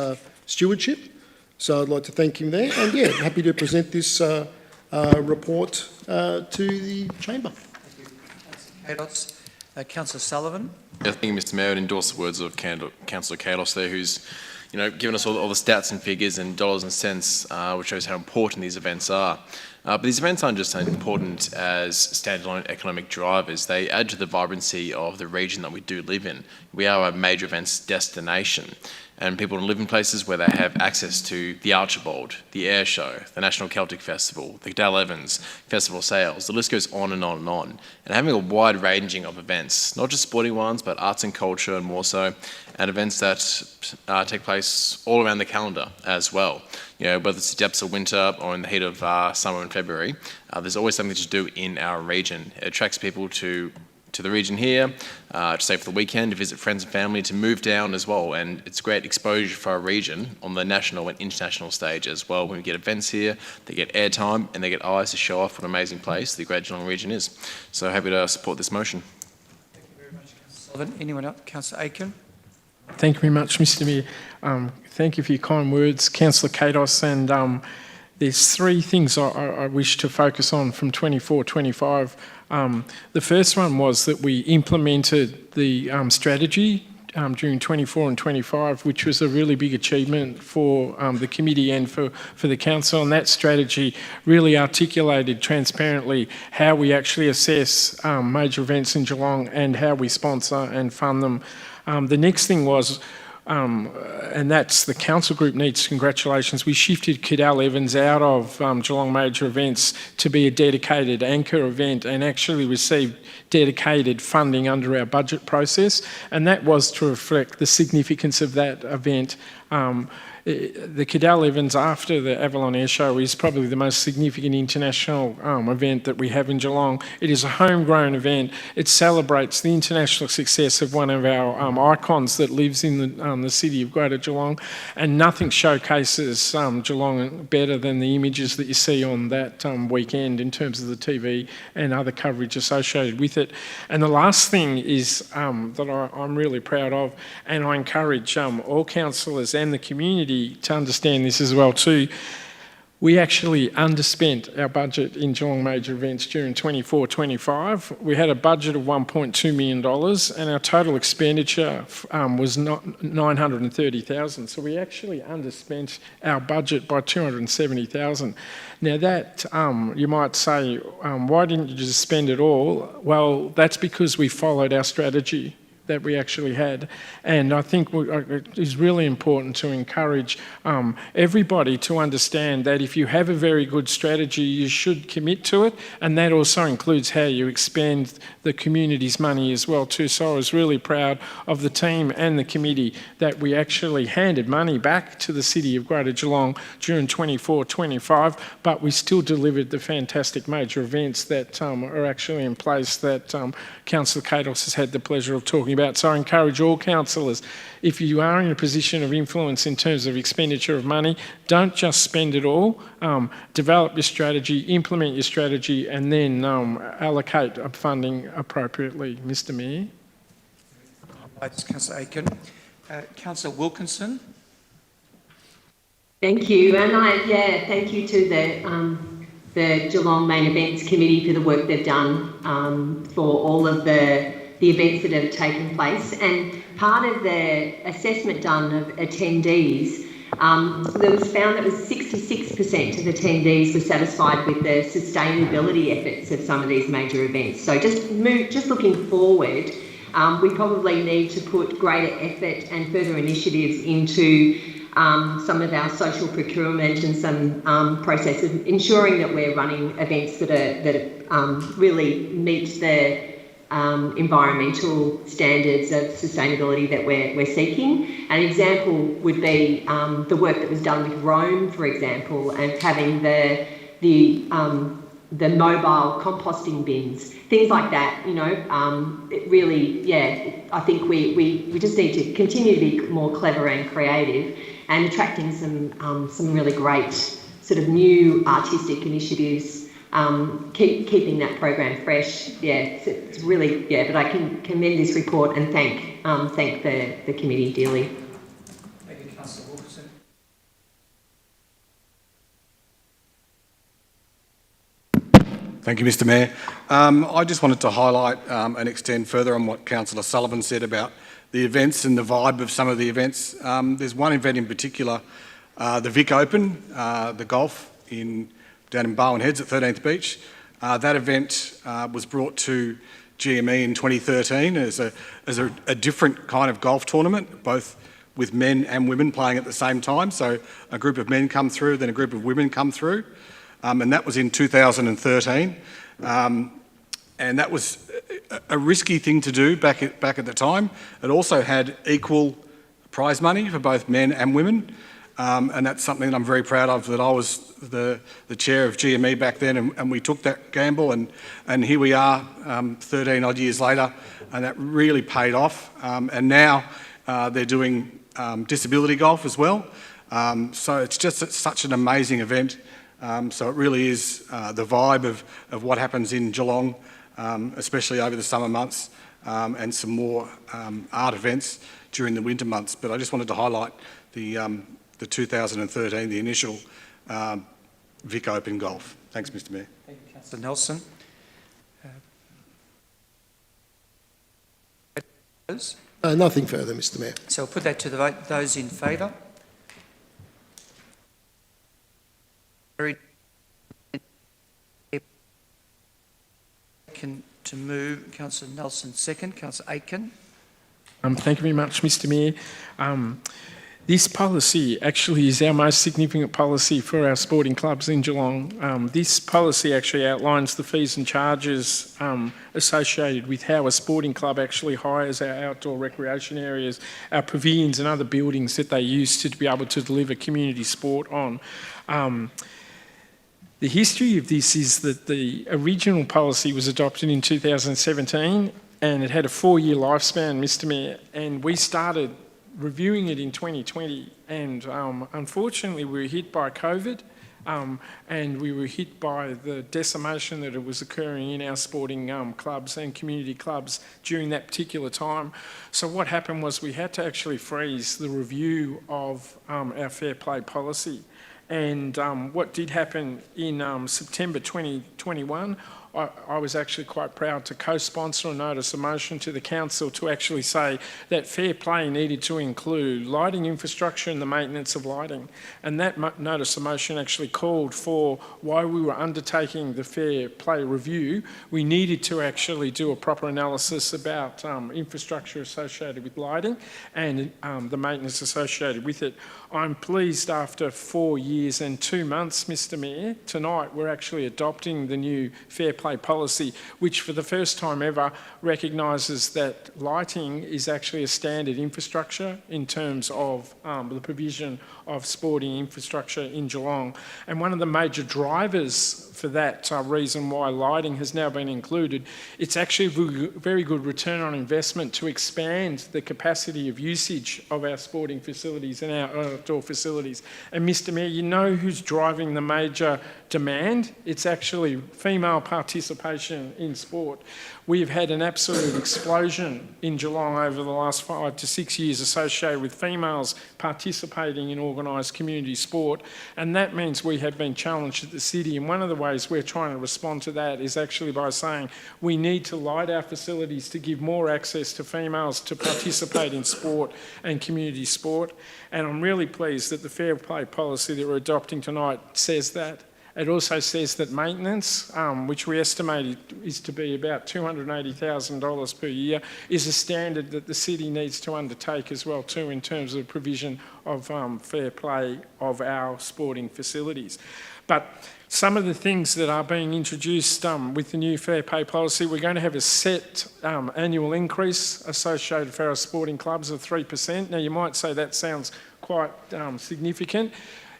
stewardship. So I'd like to thank him there. And yeah, happy to present this report to the chamber. Thank you. Councillor Sullivan. Yeah, thank you, Mr Mayor. I'd endorse the words of Councillor Katos there, who's given us all the stats and figures and dollars and cents, which shows how important these events are. But these events aren't just as important as standalone economic drivers. They add to the vibrancy of the region that we do live in. We are a major events destination, and people live in places where they have access to the Archibald, the Air Show, the National Celtic Festival, the Cadell Evans Festival Sales. The list goes on and on and on. And having a wide ranging of events, not just sporting ones, but arts and culture and more so, and events that take place all around the calendar as well. Whether it's the depths of winter or in the heat of summer and February, there's always something to do in our region. It attracts people to the region here, to stay for the weekend, to visit friends and family, to move down as well. And it's great exposure for our region on the national and international stage as well. When we get events here, they get airtime and they get eyes to show off what an amazing place the Great Geelong region is. So happy to support this motion. Thank you very much, Councillor Sullivan. Anyone else? Councillor Aitken. Thank you very much, Mr Mayor. Thank you for your kind words, Councillor Katos. And there's three things I wish to focus on from 24-25. The first one was that we implemented the strategy during 24 and 25, which was a really big achievement for the committee and for the council. And that strategy really articulated transparently how we actually assess major events in Geelong and how we sponsor and fund them. The next thing was, and that's the council group needs congratulations, we shifted Cadell Evans out of Geelong Major Events to be a dedicated anchor event and actually received dedicated funding under our budget process, and that was to reflect the significance of that event. The Cadell Evans after the Avalon Air Show is probably the most significant international event that we have in Geelong. It is a homegrown event. It celebrates the international success of one of our icons that lives in the city of Greater Geelong, and nothing showcases Geelong better than the images that you see on that weekend in terms of the TV and other coverage associated with it. And the last thing is that I'm really proud of, and I encourage all councillors and the community to understand this as well too. We actually underspent our budget in Geelong major events during 24-25. We had a budget of $1.2 million and our total expenditure was not $930,000. So we actually underspent our budget by $270,000. Now that, you might say, why didn't you just spend it all? Well, that's because we followed our strategy that we actually had. And I think it is really important to encourage everybody to understand that if you have a very good strategy, you should commit to it. And that also includes how you expend the community's money as well too. So I was really proud of the team and the committee that we actually handed money back to the City of Greater Geelong during 24-25, but we still delivered the fantastic major events that are actually in place that Councillor Katos has had the pleasure of talking about. So I encourage all councillors, if you are in a position of influence in terms of expenditure of money, don't just spend it all. Develop your strategy, implement your strategy, and then allocate funding appropriately, Mr Mayor. Thanks, Councillor Aiken. Councillor Wilkinson. Thank you, and thank you to the Geelong Main Events Committee for the work they've done for all of the events that have taken place. And part of the assessment done of attendees, there was found that 66% of attendees were satisfied with the sustainability efforts of some of these major events. So just looking forward, we probably need to put greater effort and further initiatives into some of our social procurement and some processes, ensuring that we're running events that really meet the environmental standards of sustainability that we're seeking. An example would be the work that was done with Rome, for example, and having the mobile composting bins, things like that. You know, it really, I think we just need to continue to be more clever and creative, and attracting some really great sort of new artistic initiatives. Keeping that program fresh, it's really, but I can commend this report and thank the committee dearly. Thank you, Councillor Wilkinson. Thank you, Mr Mayor. I just wanted to highlight and extend further on what Councillor Sullivan said about the events and the vibe of some of the events. There's one event in particular, the Vic Open, the golf down in Barwon Heads at 13th Beach. That event was brought to GME in 2013 as a different kind of golf tournament, both with men and women playing at the same time. So a group of men come through, then a group of women come through. And that was in 2013. And that was a risky thing to do back at the time. It also had equal prize money for both men and women. And that's something that I'm very proud of, that I was the chair of GME back then, and we took that gamble, and here we are 13 odd years later, and that really paid off. And now they're doing disability golf as well. So it's just such an amazing event. So it really is the vibe of what happens in Geelong, especially over the summer months, and some more art events during the winter months. But I just wanted to highlight the 2013, the initial Vic Open Golf. Thanks, Mr Mayor. Thank you, Councillor Nelson. Nothing further, Mr Mayor. So we'll put that to the vote. Those in favour? To move, Councillor Nelson second. Councillor Aiken. Thank you very much, Mr Mayor. This policy actually is our most significant policy for our sporting clubs in Geelong. This policy actually outlines the fees and charges associated with how a sporting club actually hires our outdoor recreation areas, our pavilions and other buildings that they use to be able to deliver community sport on. The history of this is that the original policy was adopted in 2017 and it had a 4-year lifespan, Mr Mayor, and we started reviewing it in 2020, and unfortunately we were hit by COVID, and we were hit by the decimation that it was occurring in our sporting clubs and community clubs during that particular time. So what happened was we had to actually freeze the review of our fair play policy. And what did happen in September 2021, I was actually quite proud to co-sponsor a notice of motion to the council to actually say that fair play needed to include lighting infrastructure and the maintenance of lighting. And that notice of motion actually called for, while we were undertaking the fair play review, we needed to actually do a proper analysis about infrastructure associated with lighting and the maintenance associated with it. I'm pleased after 4 years and 2 months, Mr Mayor, tonight we're actually adopting the new fair play policy, which for the first time ever recognises that lighting is actually a standard infrastructure in terms of the provision of sporting infrastructure in Geelong. And one of the major drivers for that reason why lighting has now been included, it's actually a very good return on investment to expand the capacity of usage of our sporting facilities and our outdoor facilities. And Mr Mayor, you know who's driving the major demand? It's actually female participation in sport. We've had an absolute explosion in Geelong over the last 5 to 6 years associated with females participating in organised community sport, and that means we have been challenged at the city, and one of the ways we're trying to respond to that is actually by saying we need to light our facilities to give more access to females to participate in sport and community sport. And I'm really pleased that the fair play policy that we're adopting tonight says that. It also says that maintenance, which we estimate is to be about $280,000 per year, is a standard that the city needs to undertake as well too in terms of provision of fair play of our sporting facilities. But some of the things that are being introduced with the new fair pay policy, we're going to have a set annual increase associated for our sporting clubs of 3%. Now you might say that sounds quite significant.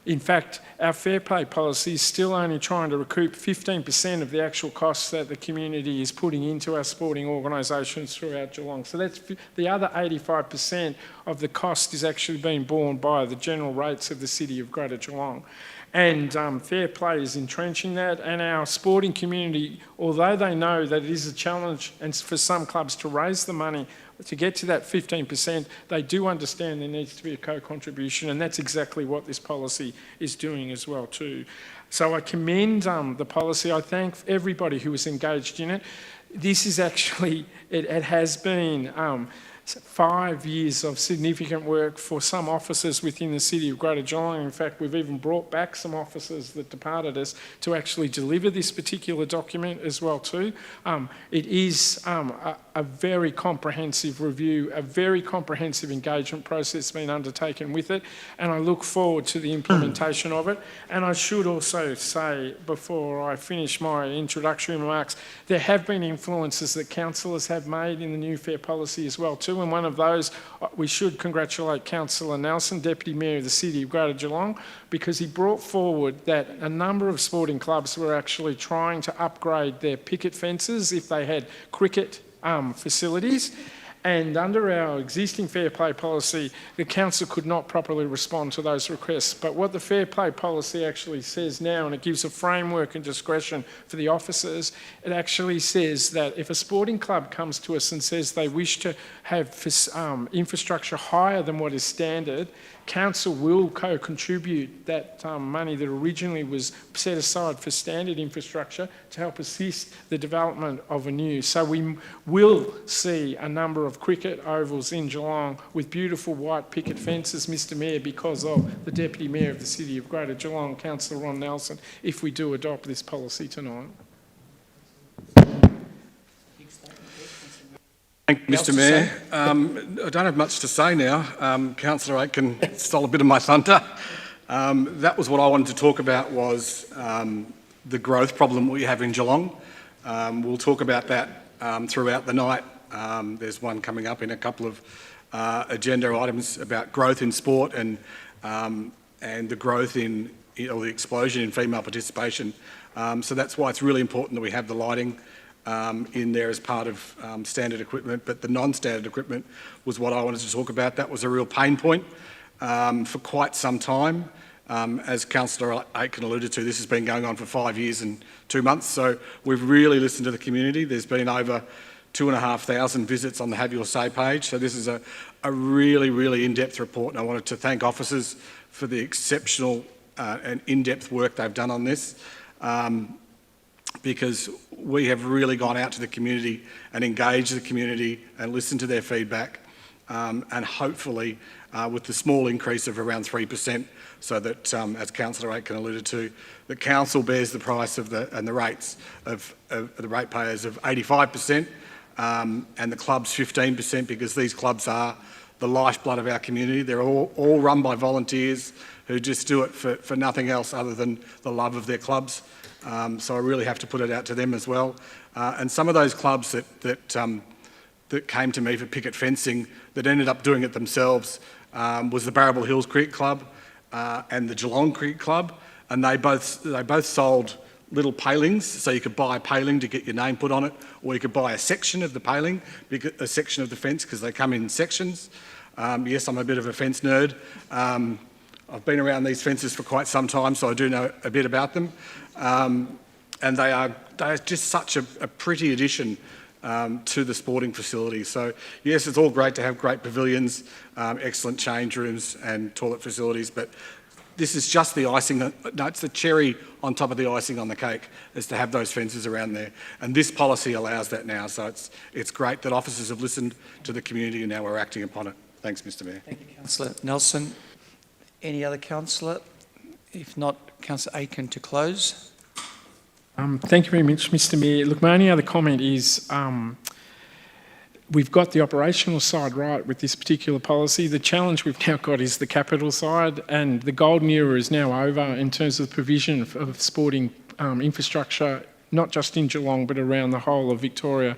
In fact, our fair play policy is still only trying to recoup 15% of the actual costs that the community is putting into our sporting organisations throughout Geelong. So that's the other 85% of the cost is actually being borne by the general rates of the City of Greater Geelong. And fair play is entrenching that, and our sporting community, although they know that it is a challenge and for some clubs to raise the money to get to that 15%, they do understand there needs to be a co-contribution, and that's exactly what this policy is doing as well too. So I commend the policy. I thank everybody who was engaged in it. This is actually, it has been 5 years of significant work for some officers within the City of Greater Geelong. In fact, we've even brought back some officers that departed us to actually deliver this particular document as well too. It is a very comprehensive review, a very comprehensive engagement process being undertaken with it, and I look forward to the implementation of it. And I should also say, before I finish my introductory remarks, there have been influences that councillors have made in the new fair policy as well too, and one of those, we should congratulate Councillor Nelson, Deputy Mayor of the City of Greater Geelong, because he brought forward that a number of sporting clubs were actually trying to upgrade their picket fences if they had cricket facilities. And under our existing fair play policy, the council could not properly respond to those requests. But what the fair play policy actually says now, and it gives a framework and discretion for the officers, it actually says that if a sporting club comes to us and says they wish to have infrastructure higher than what is standard, council will co-contribute that money that originally was set aside for standard infrastructure to help assist the development of a new. So we will see a number of cricket ovals in Geelong with beautiful white picket fences, Mr Mayor, because of the Deputy Mayor of the City of Greater Geelong, Councillor Ron Nelson, if we do adopt this policy tonight. Thank you, Mr Mayor. I don't have much to say now. Councillor Aitken stole a bit of my thunder. That was what I wanted to talk about, was the growth problem we have in Geelong. We'll talk about that throughout the night. There's one coming up in a couple of agenda items about growth in sport and the growth in, or the explosion in female participation. So that's why it's really important that we have the lighting in there as part of standard equipment, but the non-standard equipment was what I wanted to talk about. That was a real pain point for quite some time. As Councillor Aitken alluded to, this has been going on for 5 years and 2 months, so we've really listened to the community. There's been over 2,500 visits on the Have Your Say page, so this is a really, really in-depth report, and I wanted to thank officers for the exceptional and in-depth work they've done on this, because we have really gone out to the community and engaged the community and listened to their feedback, and hopefully with the small increase of around 3%, so that, as Councillor Aitken alluded to, the council bears the price of the rates of the ratepayers of 85%, and the clubs 15%, because these clubs are the lifeblood of our community. They're all run by volunteers who just do it for nothing else other than the love of their clubs. So I really have to put it out to them as well. And some of those clubs that came to me for picket fencing that ended up doing it themselves was the Barrable Hills Cricket Club and the Geelong Cricket Club, and they both sold little palings, so you could buy a paling to get your name put on it, or you could buy a section of the paling, a section of the fence, because they come in sections. Yes, I'm a bit of a fence nerd. I've been around these fences for quite some time, so I do know a bit about them. And they are just such a pretty addition to the sporting facility. So yes, it's all great to have great pavilions, excellent change rooms and toilet facilities, but this is just the icing, no, it's the cherry on top of the icing on the cake, is to have those fences around there. And this policy allows that now, so it's great that officers have listened to the community and now we're acting upon it. Thanks, Mr Mayor. Thank you, Councillor Nelson. Any other councillor? If not, Councillor Aitken to close. Thank you very much, Mr Mayor. Look, my only other comment is we've got the operational side right with this particular policy. The challenge we've now got is the capital side, and the golden era is now over in terms of the provision of sporting infrastructure, not just in Geelong but around the whole of Victoria.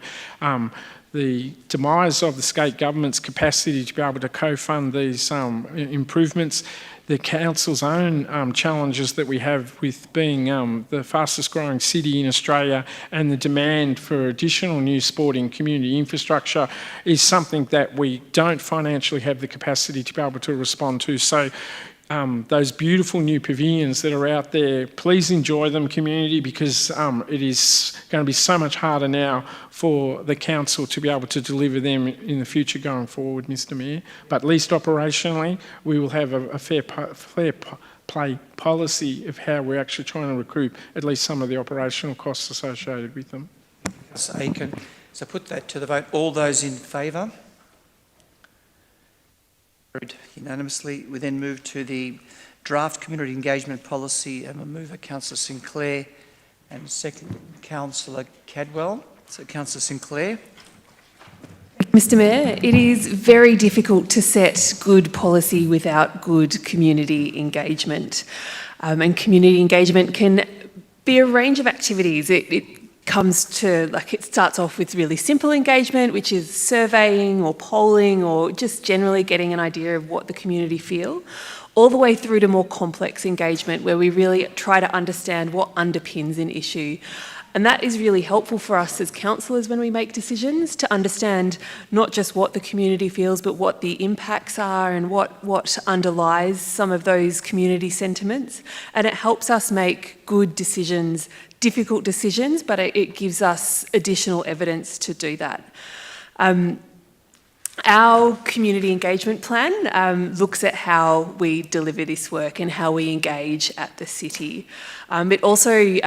The demise of the state government's capacity to be able to co-fund these improvements, the council's own challenges that we have with being the fastest growing city in Australia, and the demand for additional new sporting community infrastructure is something that we don't financially have the capacity to be able to respond to. So those beautiful new pavilions that are out there, please enjoy them, community, because it is going to be so much harder now for the council to be able to deliver them in the future going forward, Mr Mayor. But at least operationally, we will have a fair play policy of how we're actually trying to recoup at least some of the operational costs associated with them. Councillor Aitken. So put that to the vote. All those in favour? Unanimously. We then move to the draft community engagement policy, and we'll move Councillor Sinclair and second Councillor Cadwell. So Councillor Sinclair. Mr Mayor, it is very difficult to set good policy without good community engagement. And community engagement can be a range of activities. It comes to, it starts off with really simple engagement, which is surveying or polling or just generally getting an idea of what the community feel, all the way through to more complex engagement where we really try to understand what underpins an issue. And that is really helpful for us as councillors when we make decisions, to understand not just what the community feels, but what the impacts are and what underlies some of those community sentiments. And it helps us make good decisions, difficult decisions, but it gives us additional evidence to do that. Our community engagement plan looks at how we deliver this work and how we engage at the city. It also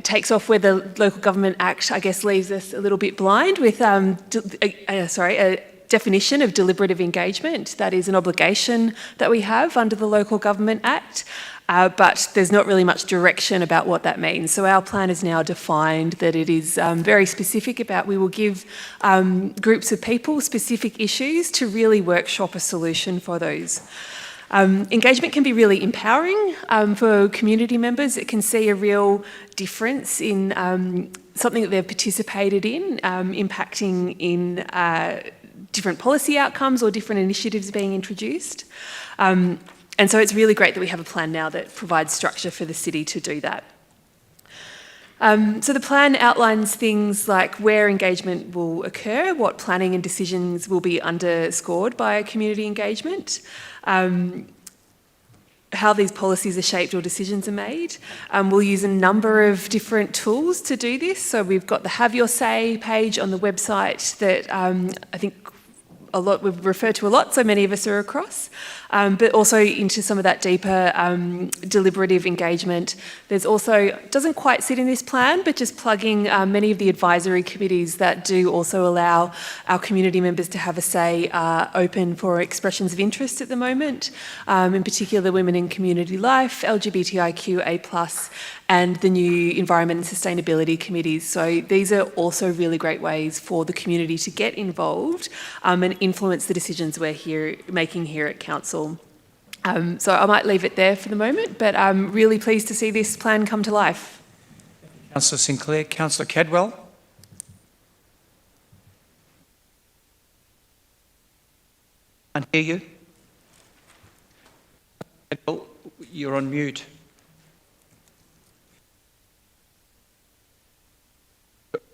takes off where the Local Government Act, I guess, leaves us a little bit blind with a definition of deliberative engagement. That is an obligation that we have under the Local Government Act. But there's not really much direction about what that means. So our plan is now defined that it is very specific about, we will give groups of people specific issues to really workshop a solution for those. Engagement can be really empowering for community members. It can see a real difference in something that they've participated in, impacting in different policy outcomes or different initiatives being introduced. And so it's really great that we have a plan now that provides structure for the city to do that. So the plan outlines things like where engagement will occur, what planning and decisions will be underscored by community engagement, how these policies are shaped or decisions are made. We'll use a number of different tools to do this. So we've got the Have Your Say page on the website that I think a lot we've referred to a lot, so many of us are across, but also into some of that deeper deliberative engagement. There's also, doesn't quite sit in this plan, but just plugging many of the advisory committees that do also allow our community members to have a say open for expressions of interest at the moment, in particular women in community life, LGBTIQA+, and the new Environment and Sustainability Committees. So these are also really great ways for the community to get involved and influence the decisions we're making here at Council. So I might leave it there for the moment, but I'm really pleased to see this plan come to life. Councillor Sinclair. Councillor Cadwell. I can't hear you. Cadwell, you're on mute.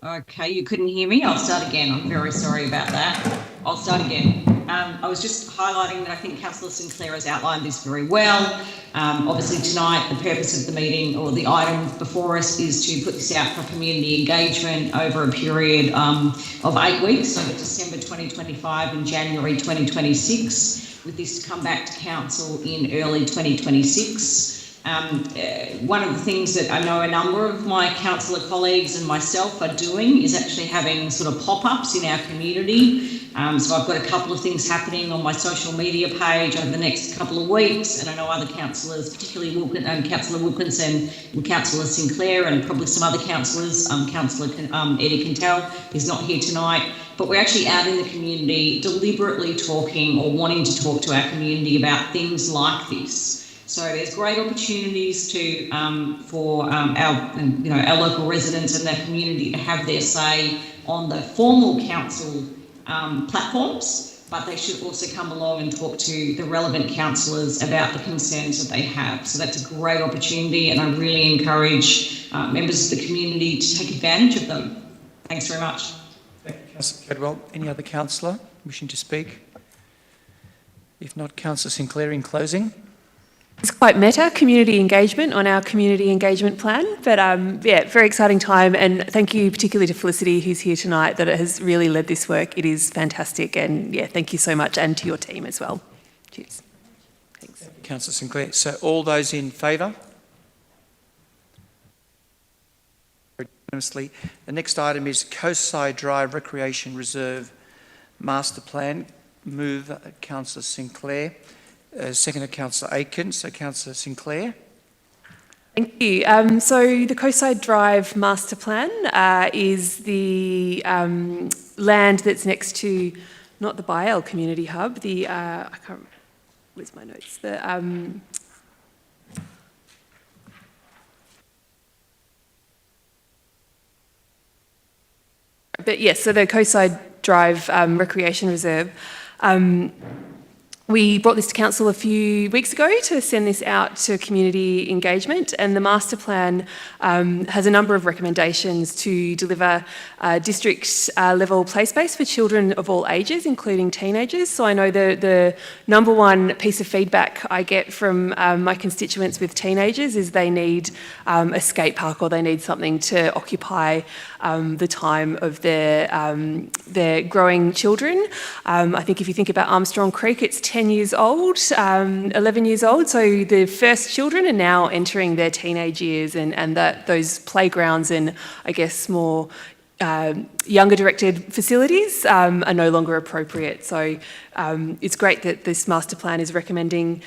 Okay, you couldn't hear me. I'll start again. I'm very sorry about that. I'll start again. I was just highlighting that I think Councillor Sinclair has outlined this very well. Obviously tonight the purpose of the meeting or the item before us is to put this out for community engagement over a period of 8 weeks, so December 2025 and January 2026, with this to come back to Council in early 2026. One of the things that I know a number of my councillor colleagues and myself are doing is actually having sort of pop-ups in our community. So I've got a couple of things happening on my social media page over the next couple of weeks, and I know other councillors, particularly Councillor Wilkinson and Councillor Sinclair, and probably some other councillors, Councillor Eddie Quintal is not here tonight, but we're actually out in the community deliberately talking or wanting to talk to our community about things like this. So there's great opportunities to for our local residents and their community to have their say on the formal council platforms, but they should also come along and talk to the relevant councillors about the concerns that they have. So that's a great opportunity, and I really encourage members of the community to take advantage of them. Thanks very much. Thank you, Councillor Cadwell. Any other councillor wishing to speak? If not, Councillor Sinclair in closing. It's quite meta, community engagement on our community engagement plan, but yeah, very exciting time, and thank you particularly to Felicity who's here tonight that has really led this work. It is fantastic, and yeah, thank you so much, and to your team as well. Cheers. Thanks. Thank you, Councillor Sinclair. So all those in favour? Unanimously. The next item is Coastside Drive Recreation Reserve Master Plan. Move Councillor Sinclair. Second, Councillor Aiken. So, Councillor Sinclair. Thank you. So the Coastside Drive Master Plan is the land that's next to, not the Byell Community Hub, the, I can't, where's my notes? But yes, so the Coastside Drive Recreation Reserve. We brought this to Council a few weeks ago to send this out to community engagement, and the master plan has a number of recommendations to deliver district level play space for children of all ages, including teenagers. So I know the number one piece of feedback I get from my constituents with teenagers is they need a skate park, or they need something to occupy the time of their growing children. I think if you think about Armstrong Creek, it's 10 years old, 11 years old, so the first children are now entering their teenage years, and those playgrounds and I guess more younger directed facilities are no longer appropriate. So it's great that this master plan is recommending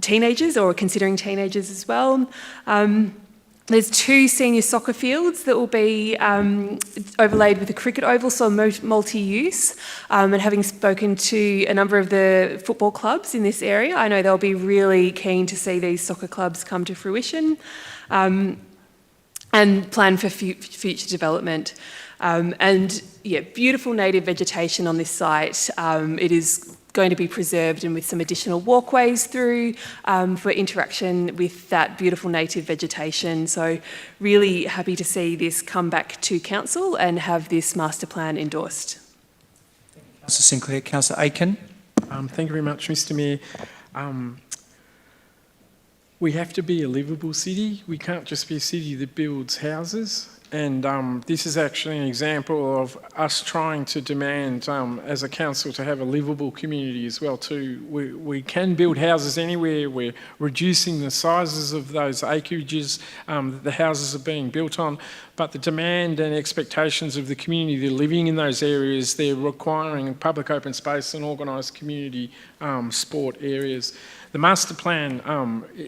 teenagers, or considering teenagers as well. There's 2 senior soccer fields that will be overlaid with a cricket oval, so multi-use. And having spoken to a number of the football clubs in this area, I know they'll be really keen to see these soccer clubs come to fruition and plan for future development. And yeah, beautiful native vegetation on this site. It is going to be preserved, and with some additional walkways through for interaction with that beautiful native vegetation. So really happy to see this come back to Council and have this master plan endorsed. Councillor Sinclair. Councillor Aiken. Thank you very much, Mr Mayor. We have to be a livable city. We can't just be a city that builds houses. And this is actually an example of us trying to demand, as a council, to have a livable community as well too. We can build houses anywhere. We're reducing the sizes of those acreages that the houses are being built on, but the demand and expectations of the community that are living in those areas, they're requiring public open space and organised community sport areas. The master plan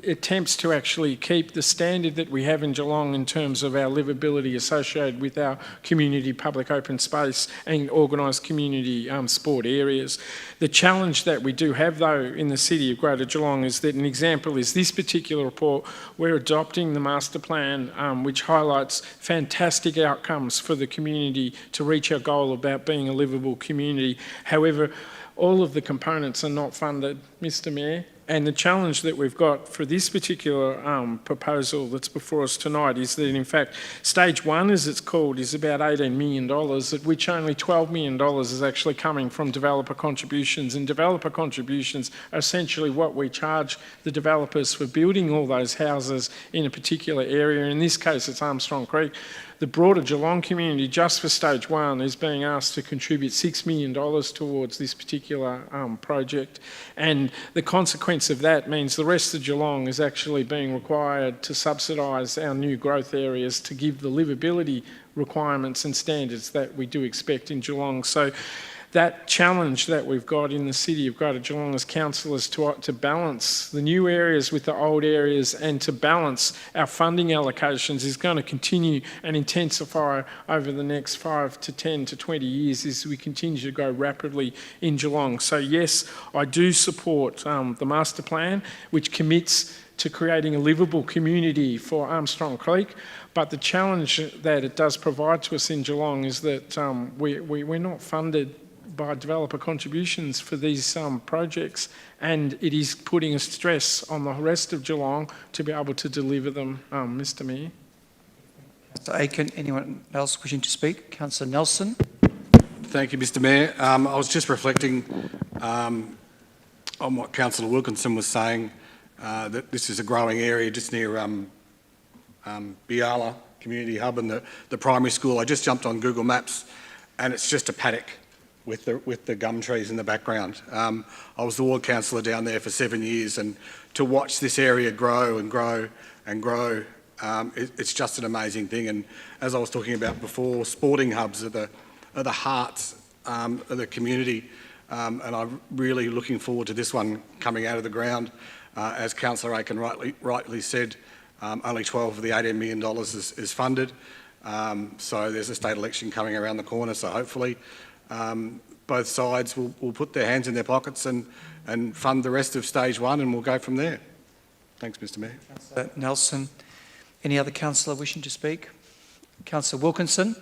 attempts to actually keep the standard that we have in Geelong in terms of our livability associated with our community public open space and organised community sport areas. The challenge that we do have though in the City of Greater Geelong is that an example is this particular report. We're adopting the master plan which highlights fantastic outcomes for the community to reach our goal about being a livable community. However, all of the components are not funded, Mr Mayor. And the challenge that we've got for this particular proposal that's before us tonight is that, in fact, stage one, as it's called, is about $18 million, at which only $12 million is actually coming from developer contributions. And developer contributions are essentially what we charge the developers for building all those houses in a particular area. In this case, it's Armstrong Creek. The broader Geelong community, just for stage one, is being asked to contribute $6 million towards this particular project. And the consequence of that means the rest of Geelong is actually being required to subsidise our new growth areas to give the livability requirements and standards that we do expect in Geelong. So that challenge that we've got in the City of Greater Geelong as councillors to balance the new areas with the old areas and to balance our funding allocations is going to continue and intensify over the next 5 to 10 to 20 years as we continue to grow rapidly in Geelong. So yes, I do support the master plan, which commits to creating a livable community for Armstrong Creek. But the challenge that it does provide to us in Geelong is that we're not funded by developer contributions for these projects, and it is putting a stress on the rest of Geelong to be able to deliver them, Mr Mayor. Councillor Aiken, anyone else wishing to speak? Councillor Nelson. Thank you, Mr Mayor. I was just reflecting on what Councillor Wilkinson was saying, that this is a growing area just near Biala Community Hub and the primary school. I just jumped on Google Maps and it's just a paddock with the gum trees in the background. I was the ward councillor down there for 7 years, and to watch this area grow and grow and grow, it's just an amazing thing. And as I was talking about before, sporting hubs are the heart of the community, and I'm really looking forward to this one coming out of the ground. As Councillor Aiken rightly said, only 12 of the $18 million is funded, so there's a state election coming around the corner, so hopefully both sides will put their hands in their pockets and fund the rest of stage one, and we'll go from there. Thanks, Mr Mayor. Councillor Nelson. Any other councillor wishing to speak? Councillor Wilkinson.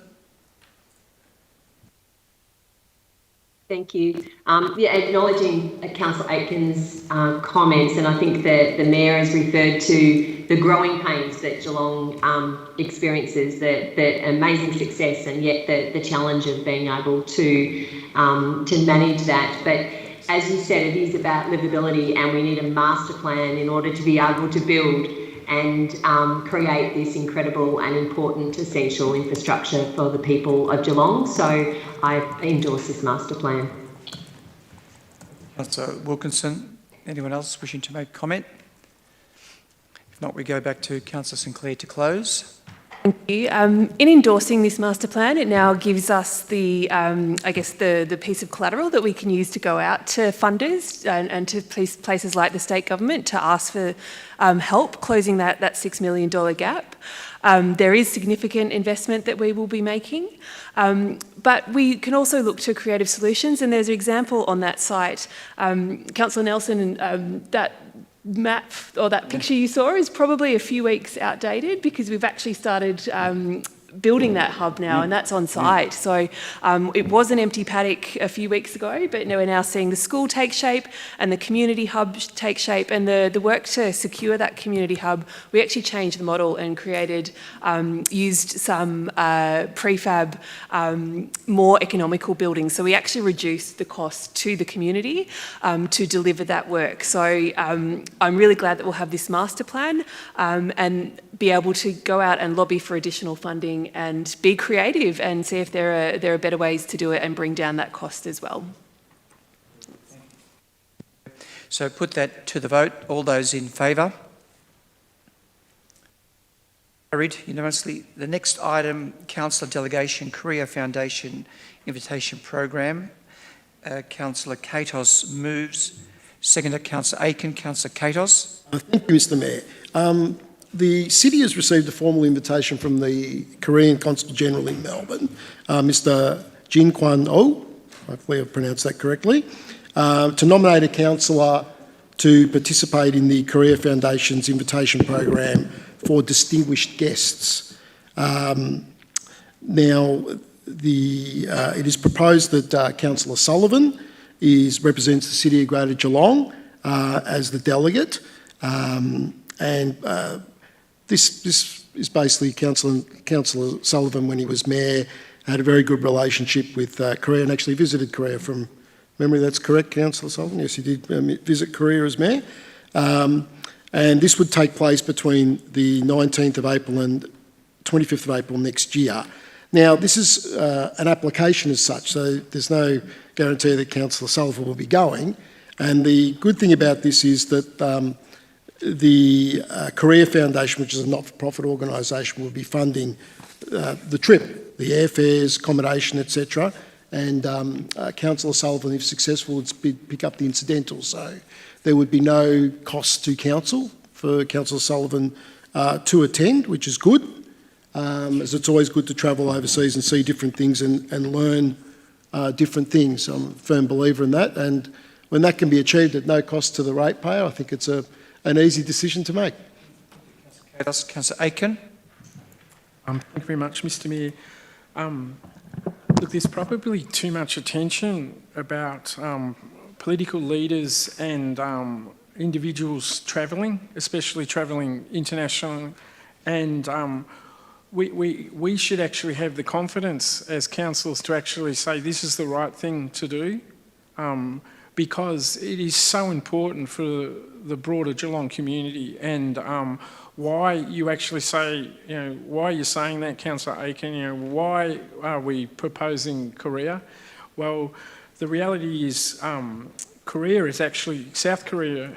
Thank you. Acknowledging Councillor Aiken's comments, and I think that the Mayor has referred to the growing pains that Geelong experiences, the amazing success, and yet the challenge of being able to manage that. But as you said, it is about livability, and we need a master plan in order to be able to build and create this incredible and important essential infrastructure for the people of Geelong. So I endorse this master plan. Councillor Wilkinson. Anyone else wishing to make comment? If not, we go back to Councillor Sinclair to close. Thank you. In endorsing this master plan, it now gives us the piece of collateral that we can use to go out to funders and to places like the state government to ask for help closing that $6 million gap. There is significant investment that we will be making, but we can also look to creative solutions, and there's an example on that site. Councillor Nelson, that map or that picture you saw is probably a few weeks outdated because we've actually started building that hub now, and that's on site. So it was an empty paddock a few weeks ago, but we're now seeing the school take shape and the community hub take shape, and the work to secure that community hub, we actually changed the model and used some prefab, more economical buildings. So we actually reduced the cost to the community to deliver that work. So I'm really glad that we'll have this master plan and be able to go out and lobby for additional funding housing and be creative and see if there are better ways to do it and bring down that cost as well. So put that to the vote. All those in favour? Carried unanimously. The next item, Councillor Delegation Korea Foundation Invitation Program. Councillor Katos moves. Seconded Councillor Aiken. Councillor Katos. Thank you, Mr Mayor. The City has received a formal invitation from the Korean Consul General in Melbourne, Mr Jin Kwan-oh, hopefully I've pronounced that correctly, to nominate a councillor to participate in the Korea Foundation's invitation program for distinguished guests. Now, it is proposed that Councillor Sullivan represents the City of Greater Geelong as the delegate, this is basically Councillor Sullivan, when he was Mayor, had a very good relationship with Korea and actually visited Korea from memory. That's correct, Councillor Sullivan? Yes, he did visit Korea as Mayor. And this would take place between the 19th of April and 25th of April next year. Now, this is an application as such, so there's no guarantee that Councillor Sullivan will be going. And the good thing about this is that the Korea Foundation, which is a not-for-profit organisation, will be funding the trip, the airfares, accommodation, etc. And Councillor Sullivan, if successful, would pick up the incidentals. So there would be no cost to Council for Councillor Sullivan to attend, which is good, as it's always good to travel overseas and see different things and learn different things. I'm a firm believer in that. And when that can be achieved at no cost to the ratepayer, I think it's an easy decision to make. Councillor Aiken. Thank you very much, Mr Mayor. Look, there's probably too much attention about political leaders and individuals travelling, especially travelling internationally, and we should actually have the confidence as councillors to actually say this is the right thing to do, because it is so important for the broader Geelong community. And why you actually say, why you're saying that, Councillor Aiken, why are we proposing Korea? Well, the reality is South Korea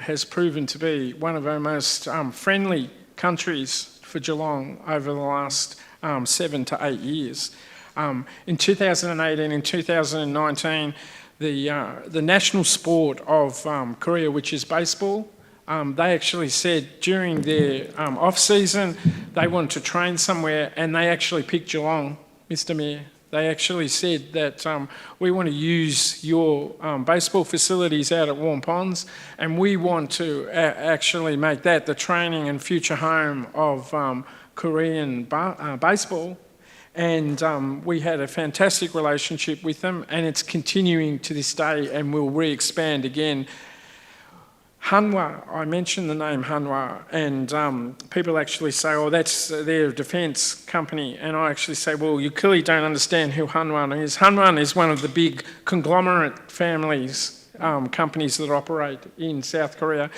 has proven to be one of our most friendly countries for Geelong over the last 7 to 8 years. In 2018 and 2019, the national sport of Korea, which is baseball, they actually said during their off-season they wanted to train somewhere, and they actually picked Geelong, Mr Mayor. They actually said that we want to use your baseball facilities out at Warm Ponds, and we want to actually make that the training and future home of Korean baseball. And we had a fantastic relationship with them, and it's continuing to this day, and we'll re-expand again. Hanwha, I mentioned the name Hanwha, and people actually say, oh, that's their defence company. And I actually say, well, you clearly don't understand who Hanwha is. Hanwha is one of the big conglomerate families, companies that operate in South Korea.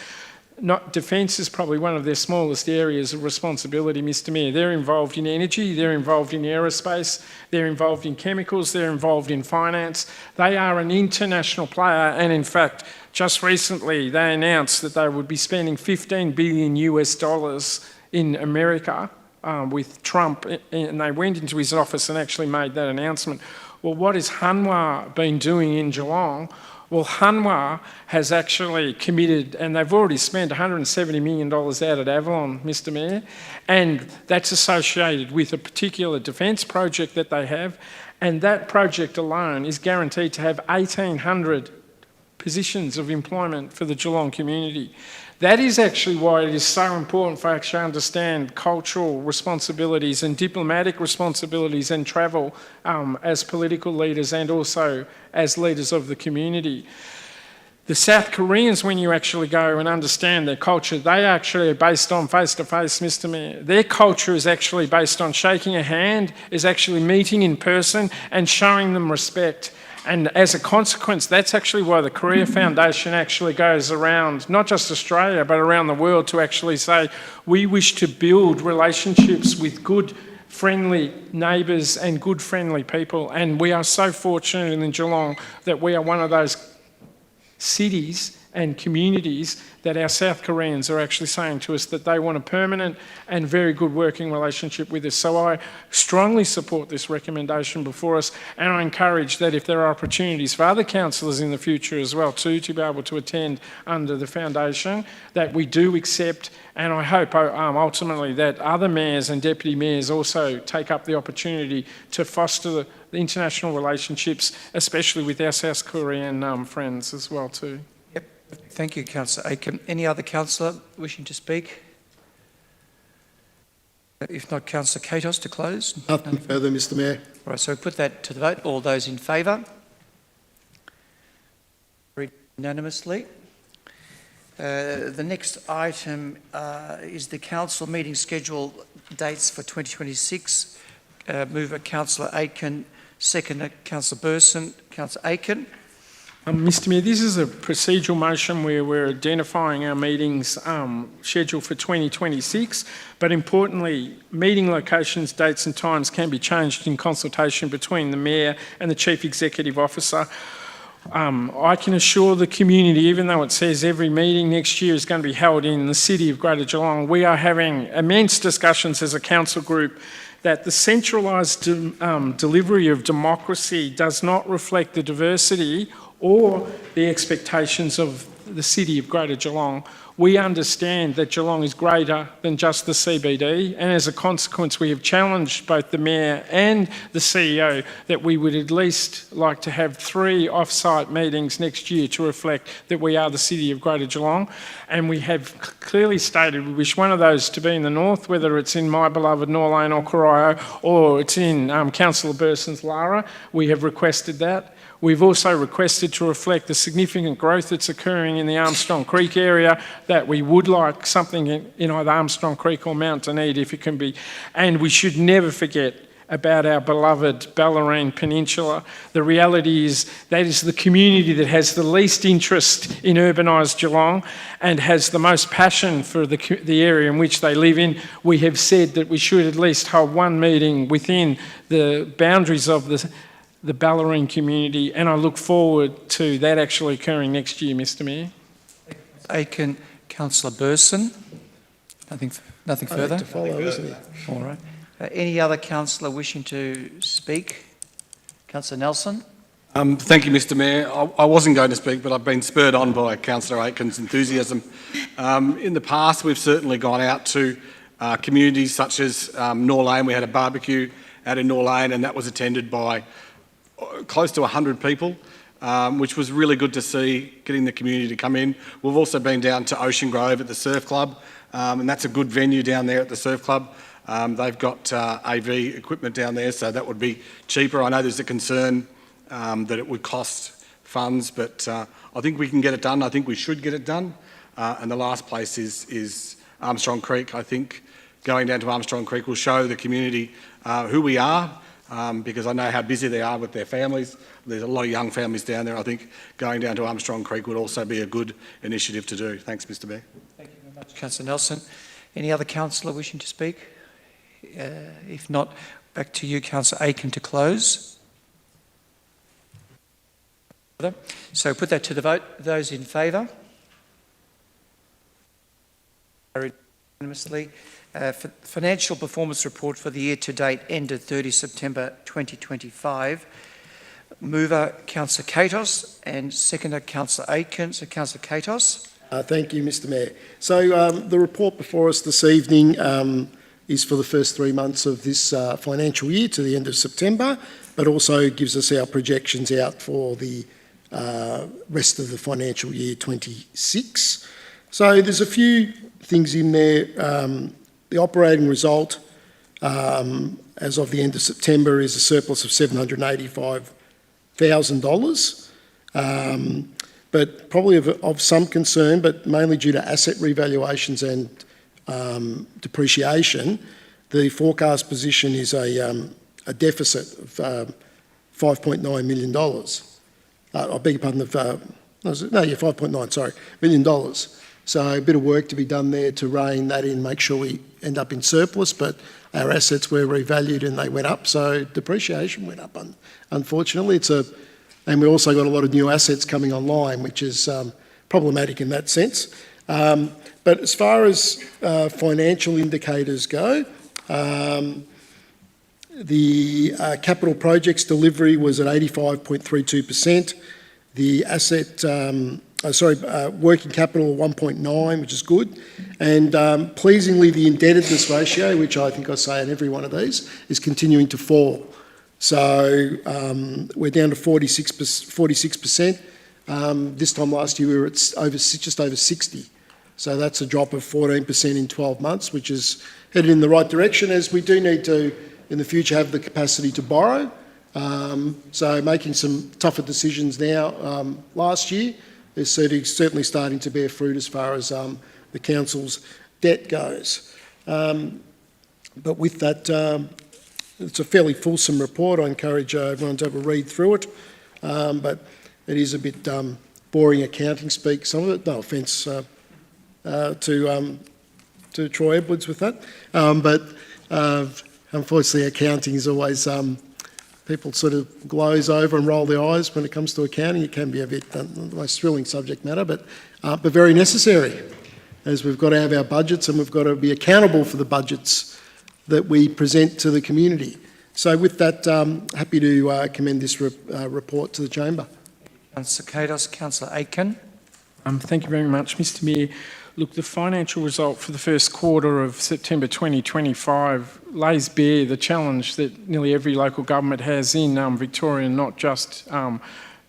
Defence is probably one of their smallest areas of responsibility, Mr Mayor. They're involved in energy, they're involved in aerospace, they're involved in chemicals, they're involved in finance. They are an international player, and in fact, just recently they announced that they would be spending $15 billion in America with Trump, and they went into his office and actually made that announcement. Well, what has Hanwha been doing in Geelong? Well, Hanwha has actually committed, and they've already spent $170 million out at Avalon, Mr Mayor, and that's associated with a particular defence project that they have, and that project alone is guaranteed to have 1,800 positions of employment for the Geelong community. That is actually why it is so important for actually understand cultural responsibilities and diplomatic responsibilities and travel as political leaders and also as leaders of the community. The South Koreans, when you actually go and understand their culture, they actually are based on face-to-face, Mr Mayor. Their culture is actually based on shaking a hand, is actually meeting in person and showing them respect. And as a consequence, that's actually why the Korea Foundation actually goes around, not just Australia, but around the world to actually say, we wish to build relationships with good friendly neighbours and good friendly people, and we are so fortunate in Geelong that we are one of those cities and communities that our South Koreans are actually saying to us that they want a permanent and very good working relationship with us. So I strongly support this recommendation before us, and I encourage that if there are opportunities for other councillors in the future as well too to be able to attend under the foundation, that we do accept, and I hope ultimately that other mayors and deputy mayors also take up the opportunity to foster the international relationships, especially with our South Korean friends as well too. Thank you, Councillor Aiken. Any other councillor wishing to speak? If not, Councillor Katos to close. Nothing further, Mr Mayor. All right, so we put that to the vote. All those in favour? Unanimously. The next item is the council meeting schedule dates for 2026. Mover Councillor Aiken, seconder Councillor Burson. Councillor Aiken. Mr Mayor, this is a procedural motion where we're identifying our meetings scheduled for 2026, but importantly, meeting locations, dates and times can be changed in consultation between the Mayor and the Chief Executive Officer. I can assure the community, even though it says every meeting next year is going to be held in the City of Greater Geelong, we are having immense discussions as a council group that the centralised delivery of democracy does not reflect the diversity or the expectations of the City of Greater Geelong. We understand that Geelong is greater than just the CBD, and as a consequence we have challenged both the Mayor and the CEO that we would at least like to have 3 off-site meetings next year to reflect that we are the City of Greater Geelong, and we have clearly stated we wish one of those to be in the north, whether it's in my beloved Norlane or Corio, or it's in Councillor Burson's Lara. We have requested that. We've also requested to reflect the significant growth that's occurring in the Armstrong Creek area, that we would like something in either Armstrong Creek or Mount Dunedin if it can be. And we should never forget about our beloved Bellarine Peninsula. The reality is that is the community that has the least interest in urbanised Geelong and has the most passion for the area in which they live in. We have said that we should at least hold one meeting within the boundaries of the Bellarine community, and I look forward to that actually occurring next year, Mr Mayor. Aiken, Councillor Burson. Nothing further? To follow, isn't it? All right. Any other councillor wishing to speak? Councillor Nelson. Thank you, Mr Mayor. I wasn't going to speak, but I've been spurred on by Councillor Aiken's enthusiasm. In the past, we've certainly gone out to communities such as Norlane. We had a barbecue out in Norlane, and that was attended by close to 100 people, which was really good to see, getting the community to come in. We've also been down to Ocean Grove at the Surf Club, and that's a good venue down there at the Surf Club. They've got AV equipment down there, so that would be cheaper. I know there's a concern that it would cost funds, but I think we can get it done. I think we should get it done. And the last place is Armstrong Creek. I think going down to Armstrong Creek will show the community who we are, because I know how busy they are with their families. There's a lot of young families down there. I think going down to Armstrong Creek would also be a good initiative to do. Thanks, Mr Mayor. Thank you very much, Councillor Nelson. Any other councillor wishing to speak? If not, back to you, Councillor Aiken, to close. So put that to the vote. Those in favour? Carried unanimously. Financial performance report for the year to date ended 30 September 2025. Mover Councillor Katos and seconder Councillor Aiken. So Councillor Katos. Thank you, Mr Mayor. So the report before us this evening is for the first 3 months of this financial year to the end of September, but also gives us our projections out for the rest of the financial year 26. So there's a few things in there. The operating result as of the end of September is a surplus of $785,000, but probably of some concern, but mainly due to asset revaluations and depreciation. The forecast position is a deficit of $5.9 million. I beg your pardon, $5.9 million. So a bit of work to be done there to rein that in, make sure we end up in surplus, but our assets were revalued and they went up, so depreciation went up, unfortunately. And we also got a lot of new assets coming online, which is problematic in that sense. But as far as financial indicators go, the capital projects delivery was at 85.32%. The working capital 1.9, which is good. And pleasingly, the indebtedness ratio, which I think I say in every one of these, is continuing to fall. So we're down to 46%. This time last year we were at just over 60. So that's a drop of 14% in 12 months, which is headed in the right direction, as we do need to, in the future, have the capacity to borrow. So making some tougher decisions now last year is certainly starting to bear fruit as far as the council's debt goes. But with that, it's a fairly fulsome report. I encourage everyone to have a read through it. But it is a bit boring accounting speak, some of it. No offence to Troy Edwards with that. But unfortunately, accounting is always... people sort of glaze over and roll their eyes when it comes to accounting. It can be a bit the most thrilling subject matter, but very necessary, as we've got to have our budgets and we've got to be accountable for the budgets that we present to the community. So with that, happy to commend this report to the chamber. Councillor Katos, Councillor Aitken. Thank you very much, Mr Mayor. Look, the financial result for the first quarter of September 2025 lays bare the challenge that nearly every local government has in Victoria, not just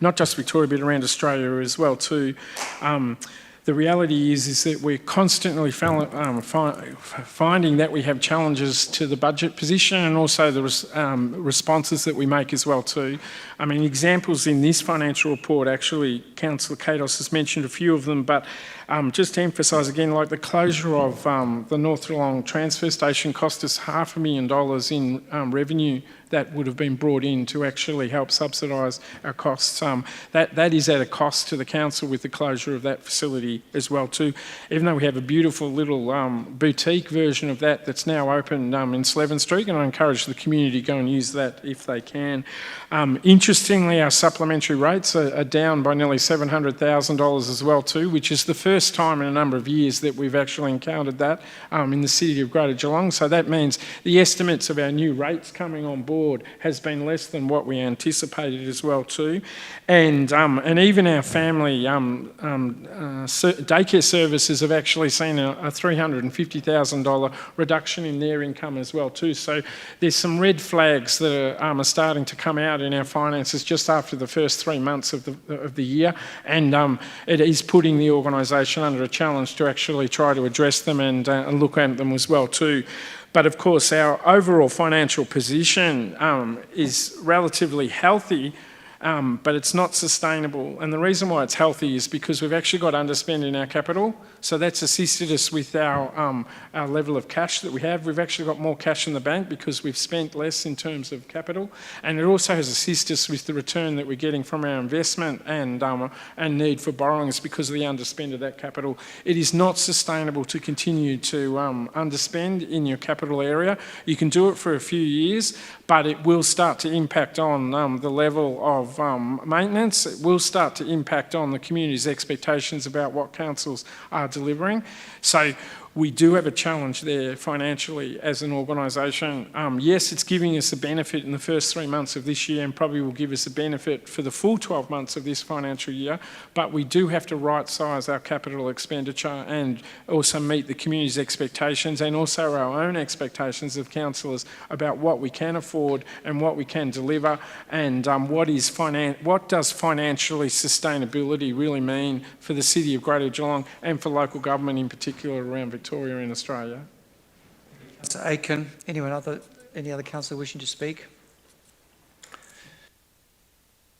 Victoria, but around Australia as well too. The reality is that we're constantly finding that we have challenges to the budget position and also the responses that we make as well too. I mean, examples in this financial report, actually, Councillor Katos has mentioned a few of them, but just to emphasise again, like the closure of the North Geelong transfer station cost us $500,000 in revenue that would have been brought in to actually help subsidise our costs. That is at a cost to the council with the closure of that facility as well too. Even though we have a beautiful little boutique version of that that's now open in Slevin Street, and I encourage the community to go and use that if they can. Interestingly, our supplementary rates are down by nearly $700,000 as well too, which is the first time in a number of years that we've actually encountered that in the city of Greater Geelong. So that means the estimates of our new rates coming on board has been less than what we anticipated as well too. And even our family daycare services have actually seen a $350,000 reduction in their income as well too. So there's some red flags that are starting to come out in our finances just after the first 3 months of the year, and it is putting the organisation under a challenge to actually try to address them and look at them as well too. But of course, our overall financial position is relatively healthy, but it's not sustainable. And the reason why it's healthy is because we've actually got underspend in our capital. So that's assisted us with our level of cash that we have. We've actually got more cash in the bank because we've spent less in terms of capital. And it also has assisted us with the return that we're getting from our investment and need for borrowings because of the underspend of that capital. It is not sustainable to continue to underspend in your capital area. You can do it for a few years, but it will start to impact on the level of maintenance. It will start to impact on the community's expectations about what councils are delivering. So we do have a challenge there financially as an organisation. Yes, it's giving us a benefit in the first 3 months of this year and probably will give us a benefit for the full 12 months of this financial year, but we do have to right-size our capital expenditure and also meet the community's expectations and also our own expectations of councillors about what we can afford and what we can deliver and what does financially sustainability really mean for the City of Greater Geelong and for local government in particular around Victoria in Australia. Councillor Aitken, any other councillor wishing to speak?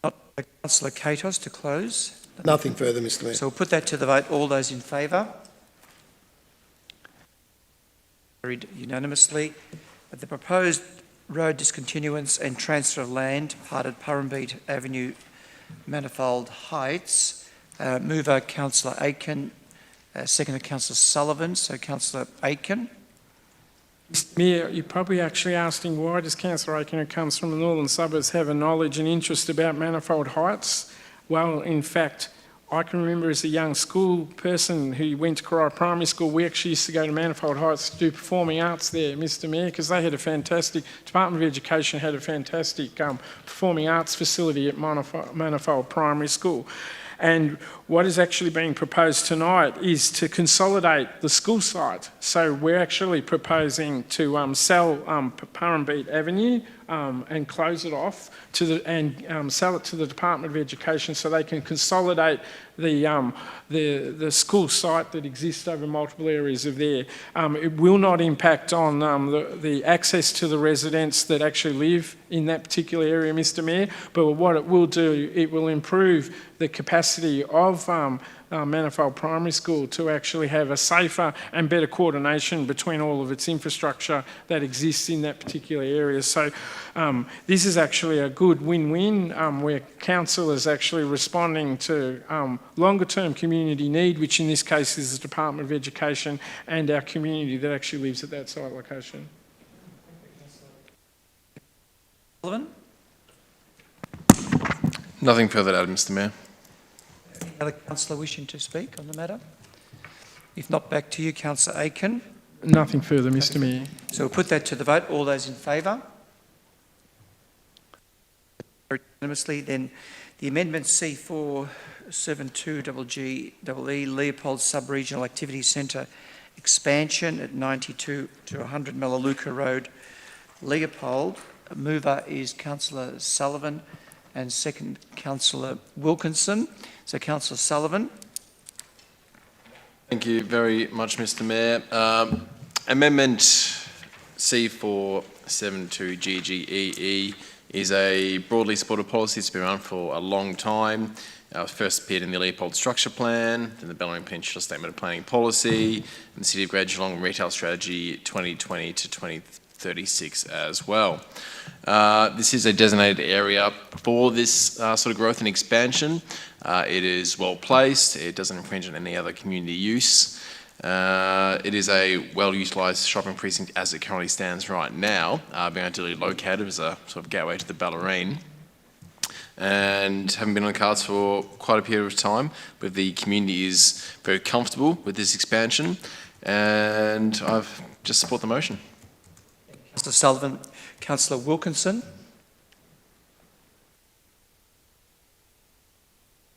Not Councillor Katos to close. Nothing further, Mr Mayor. So we'll put that to the vote. All those in favour? Carried unanimously. The proposed road discontinuance and transfer of land, part at Purrumbete Avenue, Manifold Heights. Mover Councillor Aitken, Seconded Councillor Sullivan. So Councillor Aiken. Mr Mayor, you're probably actually asking why does Councillor Aiken, who comes from the northern suburbs, have a knowledge and interest about Manifold Heights? Well, in fact, I can remember as a young school person who went to Carrara Primary School, we actually used to go to Manifold Heights to do performing arts there, Mr Mayor, because they had a fantastic, Department of Education had a fantastic performing arts facility at Manifold Primary School. And what is actually being proposed tonight is to consolidate the school site. So we're actually proposing to sell Purrumbete Avenue and close it off and sell it to the Department of Education so they can consolidate the school site that exists over multiple areas of there. It will not impact on the access to the residents that actually live in that particular area, Mr Mayor, but what it will do, it will improve the capacity of Manifold Primary School to actually have a safer and better coordination between all of its infrastructure that exists in that particular area. So this is actually a good win-win where council is actually responding to longer term community need, which in this case is the Department of Education and our community that actually lives at that site location. Sullivan? Nothing further to add, Mr Mayor. Any other councillor wishing to speak on the matter? If not, back to you, Councillor Aiken. Nothing further, Mr Mayor. So we'll put that to the vote. All those in favour? Unanimously, then the amendment C472GGE Leopold Sub-Regional Activity Centre expansion at 92 to 100 Melaleuca Road, Leopold. Mover is Councillor Sullivan and second Councillor Wilkinson. So Councillor Sullivan. Thank you very much, Mr Mayor. Amendment C472GGEE is a broadly supported policy. It's been around for a long time. It first appeared in the Leopold Structure Plan, then the Bellarine Peninsula Statement of Planning Policy, and the City of Greater Geelong Retail Strategy 2020 to 2036 as well. This is a designated area for this sort of growth and expansion. It is well placed. It doesn't infringe on any other community use. It is a well-utilised shopping precinct as it currently stands right now, being ideally located as a sort of gateway to the Bellarine. And having been on the cards for quite a period of time, but the community is very comfortable with this expansion, and I've just support the motion. Councillor Sullivan. Councillor Wilkinson.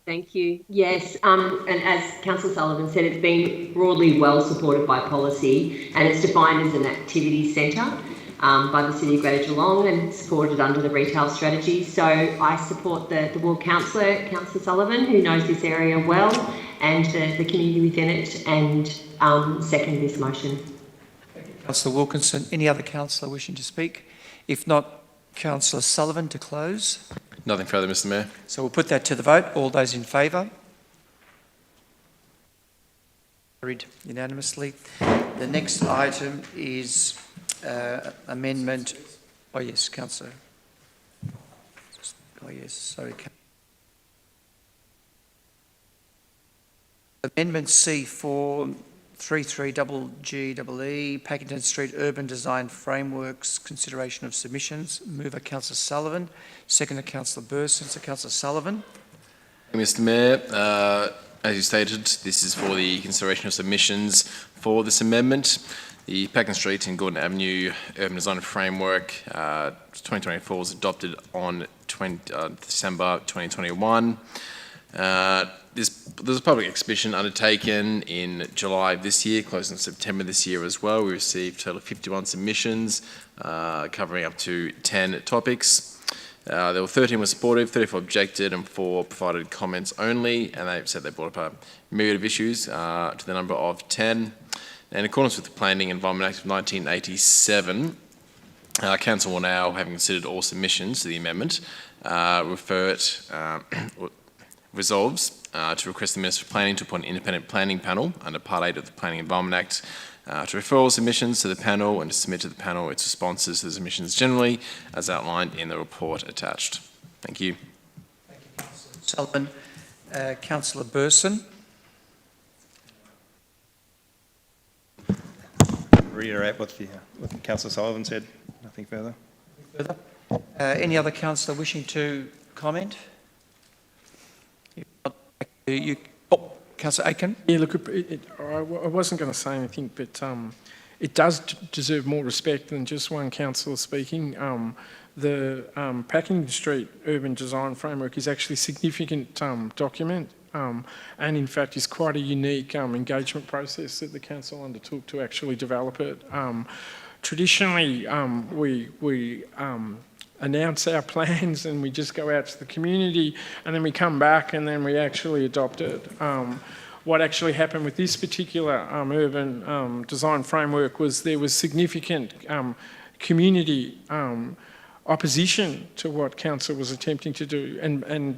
Thank you. Yes, and as Councillor Sullivan said, it's been broadly well supported by policy, and it's defined as an activity centre by the City of Greater Geelong and supported under the retail strategy. So I support the ward councillor, Councillor Sullivan, who knows this area well, and the community within it, and second this motion. Councillor Wilkinson. Any other councillor wishing to speak? If not, Councillor Sullivan to close. Nothing further, Mr Mayor. So we'll put that to the vote. All those in favour? Carried unanimously. The next item is amendment. Oh yes, Councillor. Oh yes, sorry. Amendment C433GGE Paddington Street Urban Design Frameworks consideration of submissions. Mover Councillor Sullivan, seconder Councillor Burson. So Councillor Sullivan. Mr Mayor, as you stated, this is for the consideration of submissions for this amendment. The Paddington Street and Gordon Avenue Urban Design Framework 2024 was adopted on December 2021. There's a public exhibition undertaken in July of this year, closed in September this year as well. We received a total of 51 submissions covering up to 10 topics. There were 13 were supportive, 34 objected, and 4 provided comments only, and they said they brought up a myriad of issues to the number of 10. In accordance with the Planning and Environment Act of 1987, Council will now, having considered all submissions to the amendment, resolves to request the Minister for Planning to appoint an independent planning panel under Part 8 of the Planning and Environment Act to refer all submissions to the panel and to submit to the panel its responses to the submissions generally as outlined in the report attached. Thank you. Thank you, Councillor Sullivan. Councillor Burson. reiterate what Councillor Sullivan said. Nothing further. Further? Any other councillor wishing to comment? Councillor Aiken. Yeah, look, I wasn't going to say anything, but it does deserve more respect than just one councillor speaking. The Packington Street Urban Design Framework is actually a significant document, and in fact is quite a unique engagement process that the council undertook to actually develop it. Traditionally, we announce our plans and we just go out to the community, and then we come back and then we actually adopt it. What actually happened with this particular urban design framework was there was significant community opposition to what council was attempting to do, and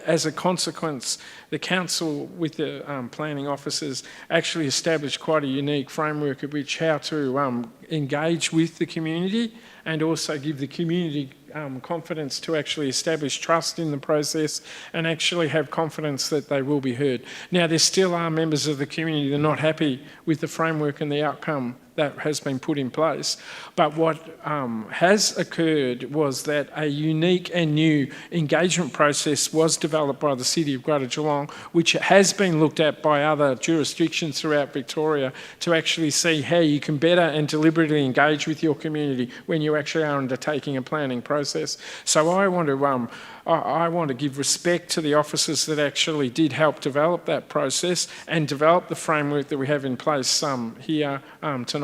as a consequence, the council with the planning officers actually established quite a unique framework of which how to engage with the community and also give the community confidence to actually establish trust in the process and actually have confidence that they will be heard. Now, there still are members of the community that are not happy with the framework and the outcome that has been put in place. But what has occurred was that a unique and new engagement process was developed by the City of Greater Geelong, which has been looked at by other jurisdictions throughout Victoria to actually see how you can better and deliberately engage with your community when you actually are undertaking a planning process. So I want to give respect to the officers that actually did help develop that process and develop the framework that we have in place here tonight.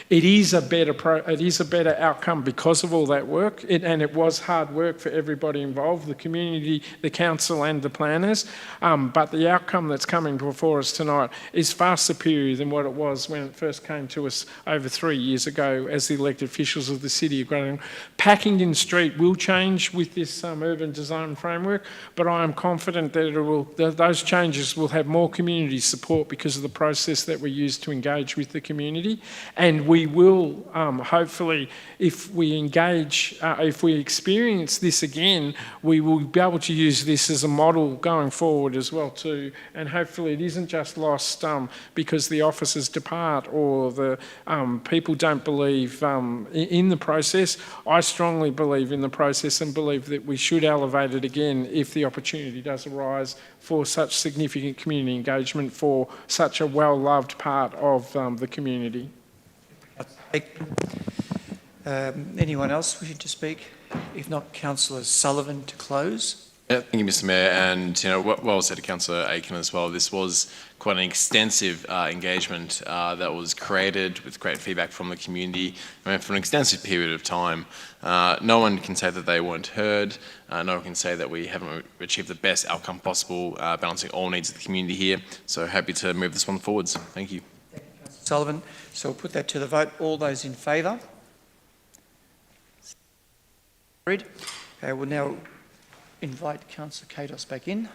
It is a better outcome because of all that work, and it was hard work for everybody involved, the community, the council and the planners, but the outcome that's coming before us tonight is far superior than what it was when it first came to us over 3 years ago as the elected officials of the City of Greater Geelong. Packington Street will change with this urban design framework, but I am confident that those changes will have more community support because of the process that we use to engage with the community. And we will, hopefully, if we engage, if we experience this again, we will be able to use this as a model going forward as well too. And hopefully it isn't just lost because the officers depart or the people don't believe in the process. I strongly believe in the process and believe that we should elevate it again if the opportunity does arise for such significant community engagement for such a well-loved part of the community. Anyone else wishing to speak? If not, Councillor Sullivan to close. Yeah, thank you, Mr. Mayor, and well said to Councillor Aiken as well. This was quite an extensive engagement that was created with great feedback from the community for an extensive period of time. No one can say that they weren't heard. No one can say that we haven't achieved the best outcome possible, balancing all needs of the community here. So happy to move this one forwards. Thank you. Sullivan. So we'll put that to the vote. All those in favour? Agreed. We'll now invite Councillor Katos back in.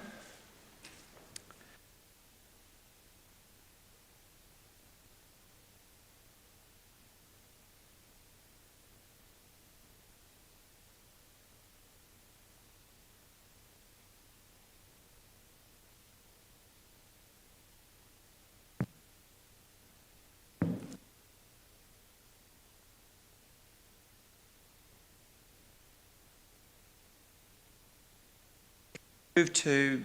Move to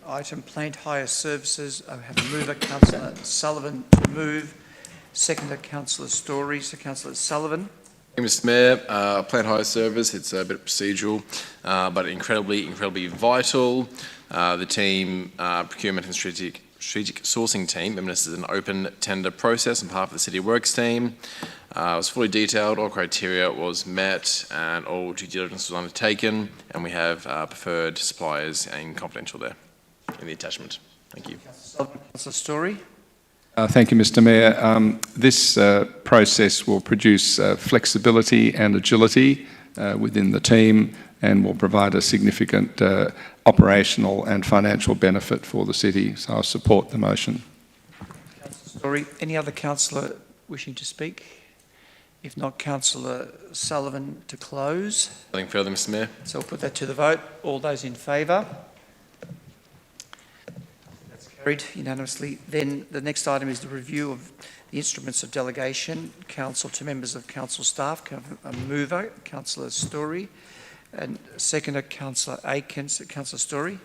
item plant hire services. I have a mover, Councillor Sullivan, to move. Seconder, Councillor Story. So, Councillor Sullivan. Thank you, Mr. Mayor. Plant hire service, it's a bit procedural, but incredibly vital. The team, procurement and strategic sourcing team, administered an open tender process on behalf of the City Works team. It was fully detailed, all criteria was met and all due diligence was undertaken, and we have preferred suppliers and confidential there in the attachment. Thank you. Councillor Story. Thank you, Mr. Mayor. This process will produce flexibility and agility within the team and will provide a significant operational and financial benefit for the city. So I support the motion. Councillor Story. Any other councillor wishing to speak? If not, Councillor Sullivan to close. Nothing further, Mr. Mayor. So we'll put that to the vote. All those in favour? That's carried. Carried unanimously. Then the next item is the review of the instruments of delegation. Council to members of council staff. Can I have a mover, Councillor Story, and seconder, Councillor Aikens. Councillor Story.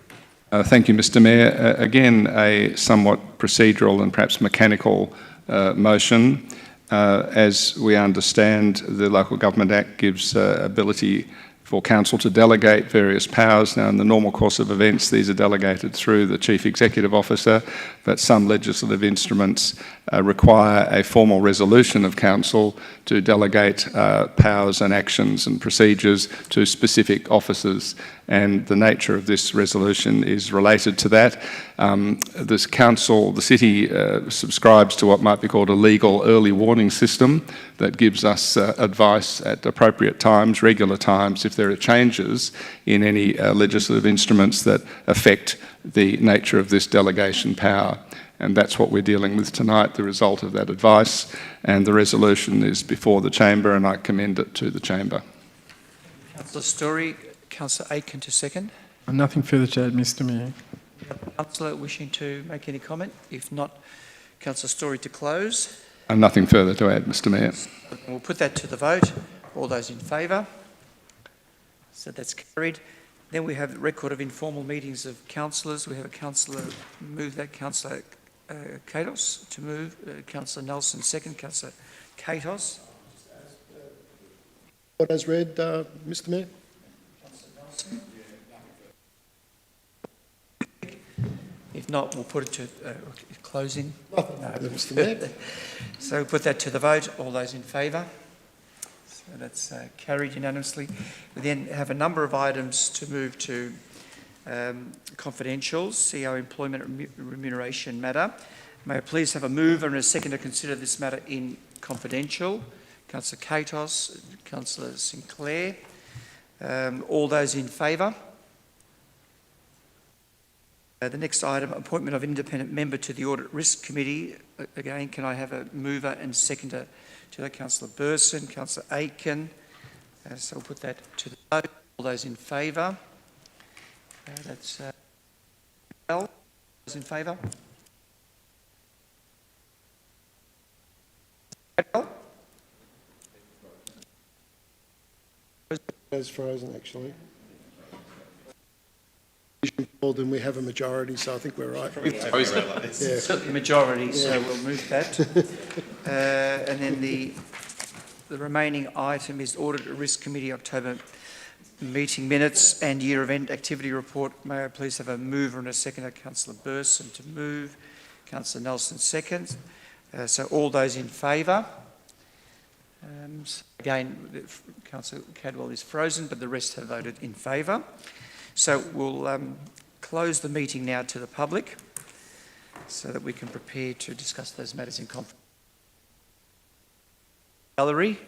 Thank you, Mr Mayor. Again, a somewhat procedural and perhaps mechanical motion. As we understand, the Local Government Act gives ability for council to delegate various powers. Now, in the normal course of events, these are delegated through the Chief Executive Officer, but some legislative instruments require a formal resolution of council to delegate powers and actions and procedures to specific officers. And the nature of this resolution is related to that. This council, the city, subscribes to what might be called a legal early warning system that gives us advice at appropriate times, regular times, if there are changes in any legislative instruments that affect the nature of this delegation power. And that's what we're dealing with tonight, the result of that advice. And the resolution is before the chamber, and I commend it to the chamber. Councillor Story. Councillor Aiken to second. Nothing further to add, Mr Mayor. Councillor wishing to make any comment? If not, Councillor Story to close. And nothing further to add, Mr Mayor. We'll put that to the vote. All those in favour? So that's carried. Then we have the record of informal meetings of councillors. We have a councillor move that. Councillor Katos to move. Councillor Nelson second. Councillor Katos. What has read, Mr Mayor? If not, we'll put it to closing. Nothing, no, Mr Mayor. So we'll put that to the vote. All those in favour? So that's carried unanimously. We then have a number of items to move to confidentials, CEO employment remuneration matter. May I please have a mover and a second to consider this matter in confidential? Councillor Katos, Councillor Sinclair. All those in favour? The next item, appointment of independent member to the Audit Risk Committee. Again, can I have a mover and seconder to that? Councillor Burson, Councillor Aiken. So we'll put that to the vote. All those in favour? That's all those in favour? It's frozen, actually. Then we have a majority, so I think we're right. Certainly majority, so we'll move that. And then the remaining item is Audit Risk Committee October meeting minutes and year event activity report. May I please have a mover and a seconder? Councillor Burson to move, Councillor Nelson second. So all those in favour? So again, Councillor Cadwell is frozen, but the rest have voted in favour. So we'll close the meeting now to the public so that we can prepare to discuss those matters in conference. Gallery,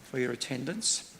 for your attendance.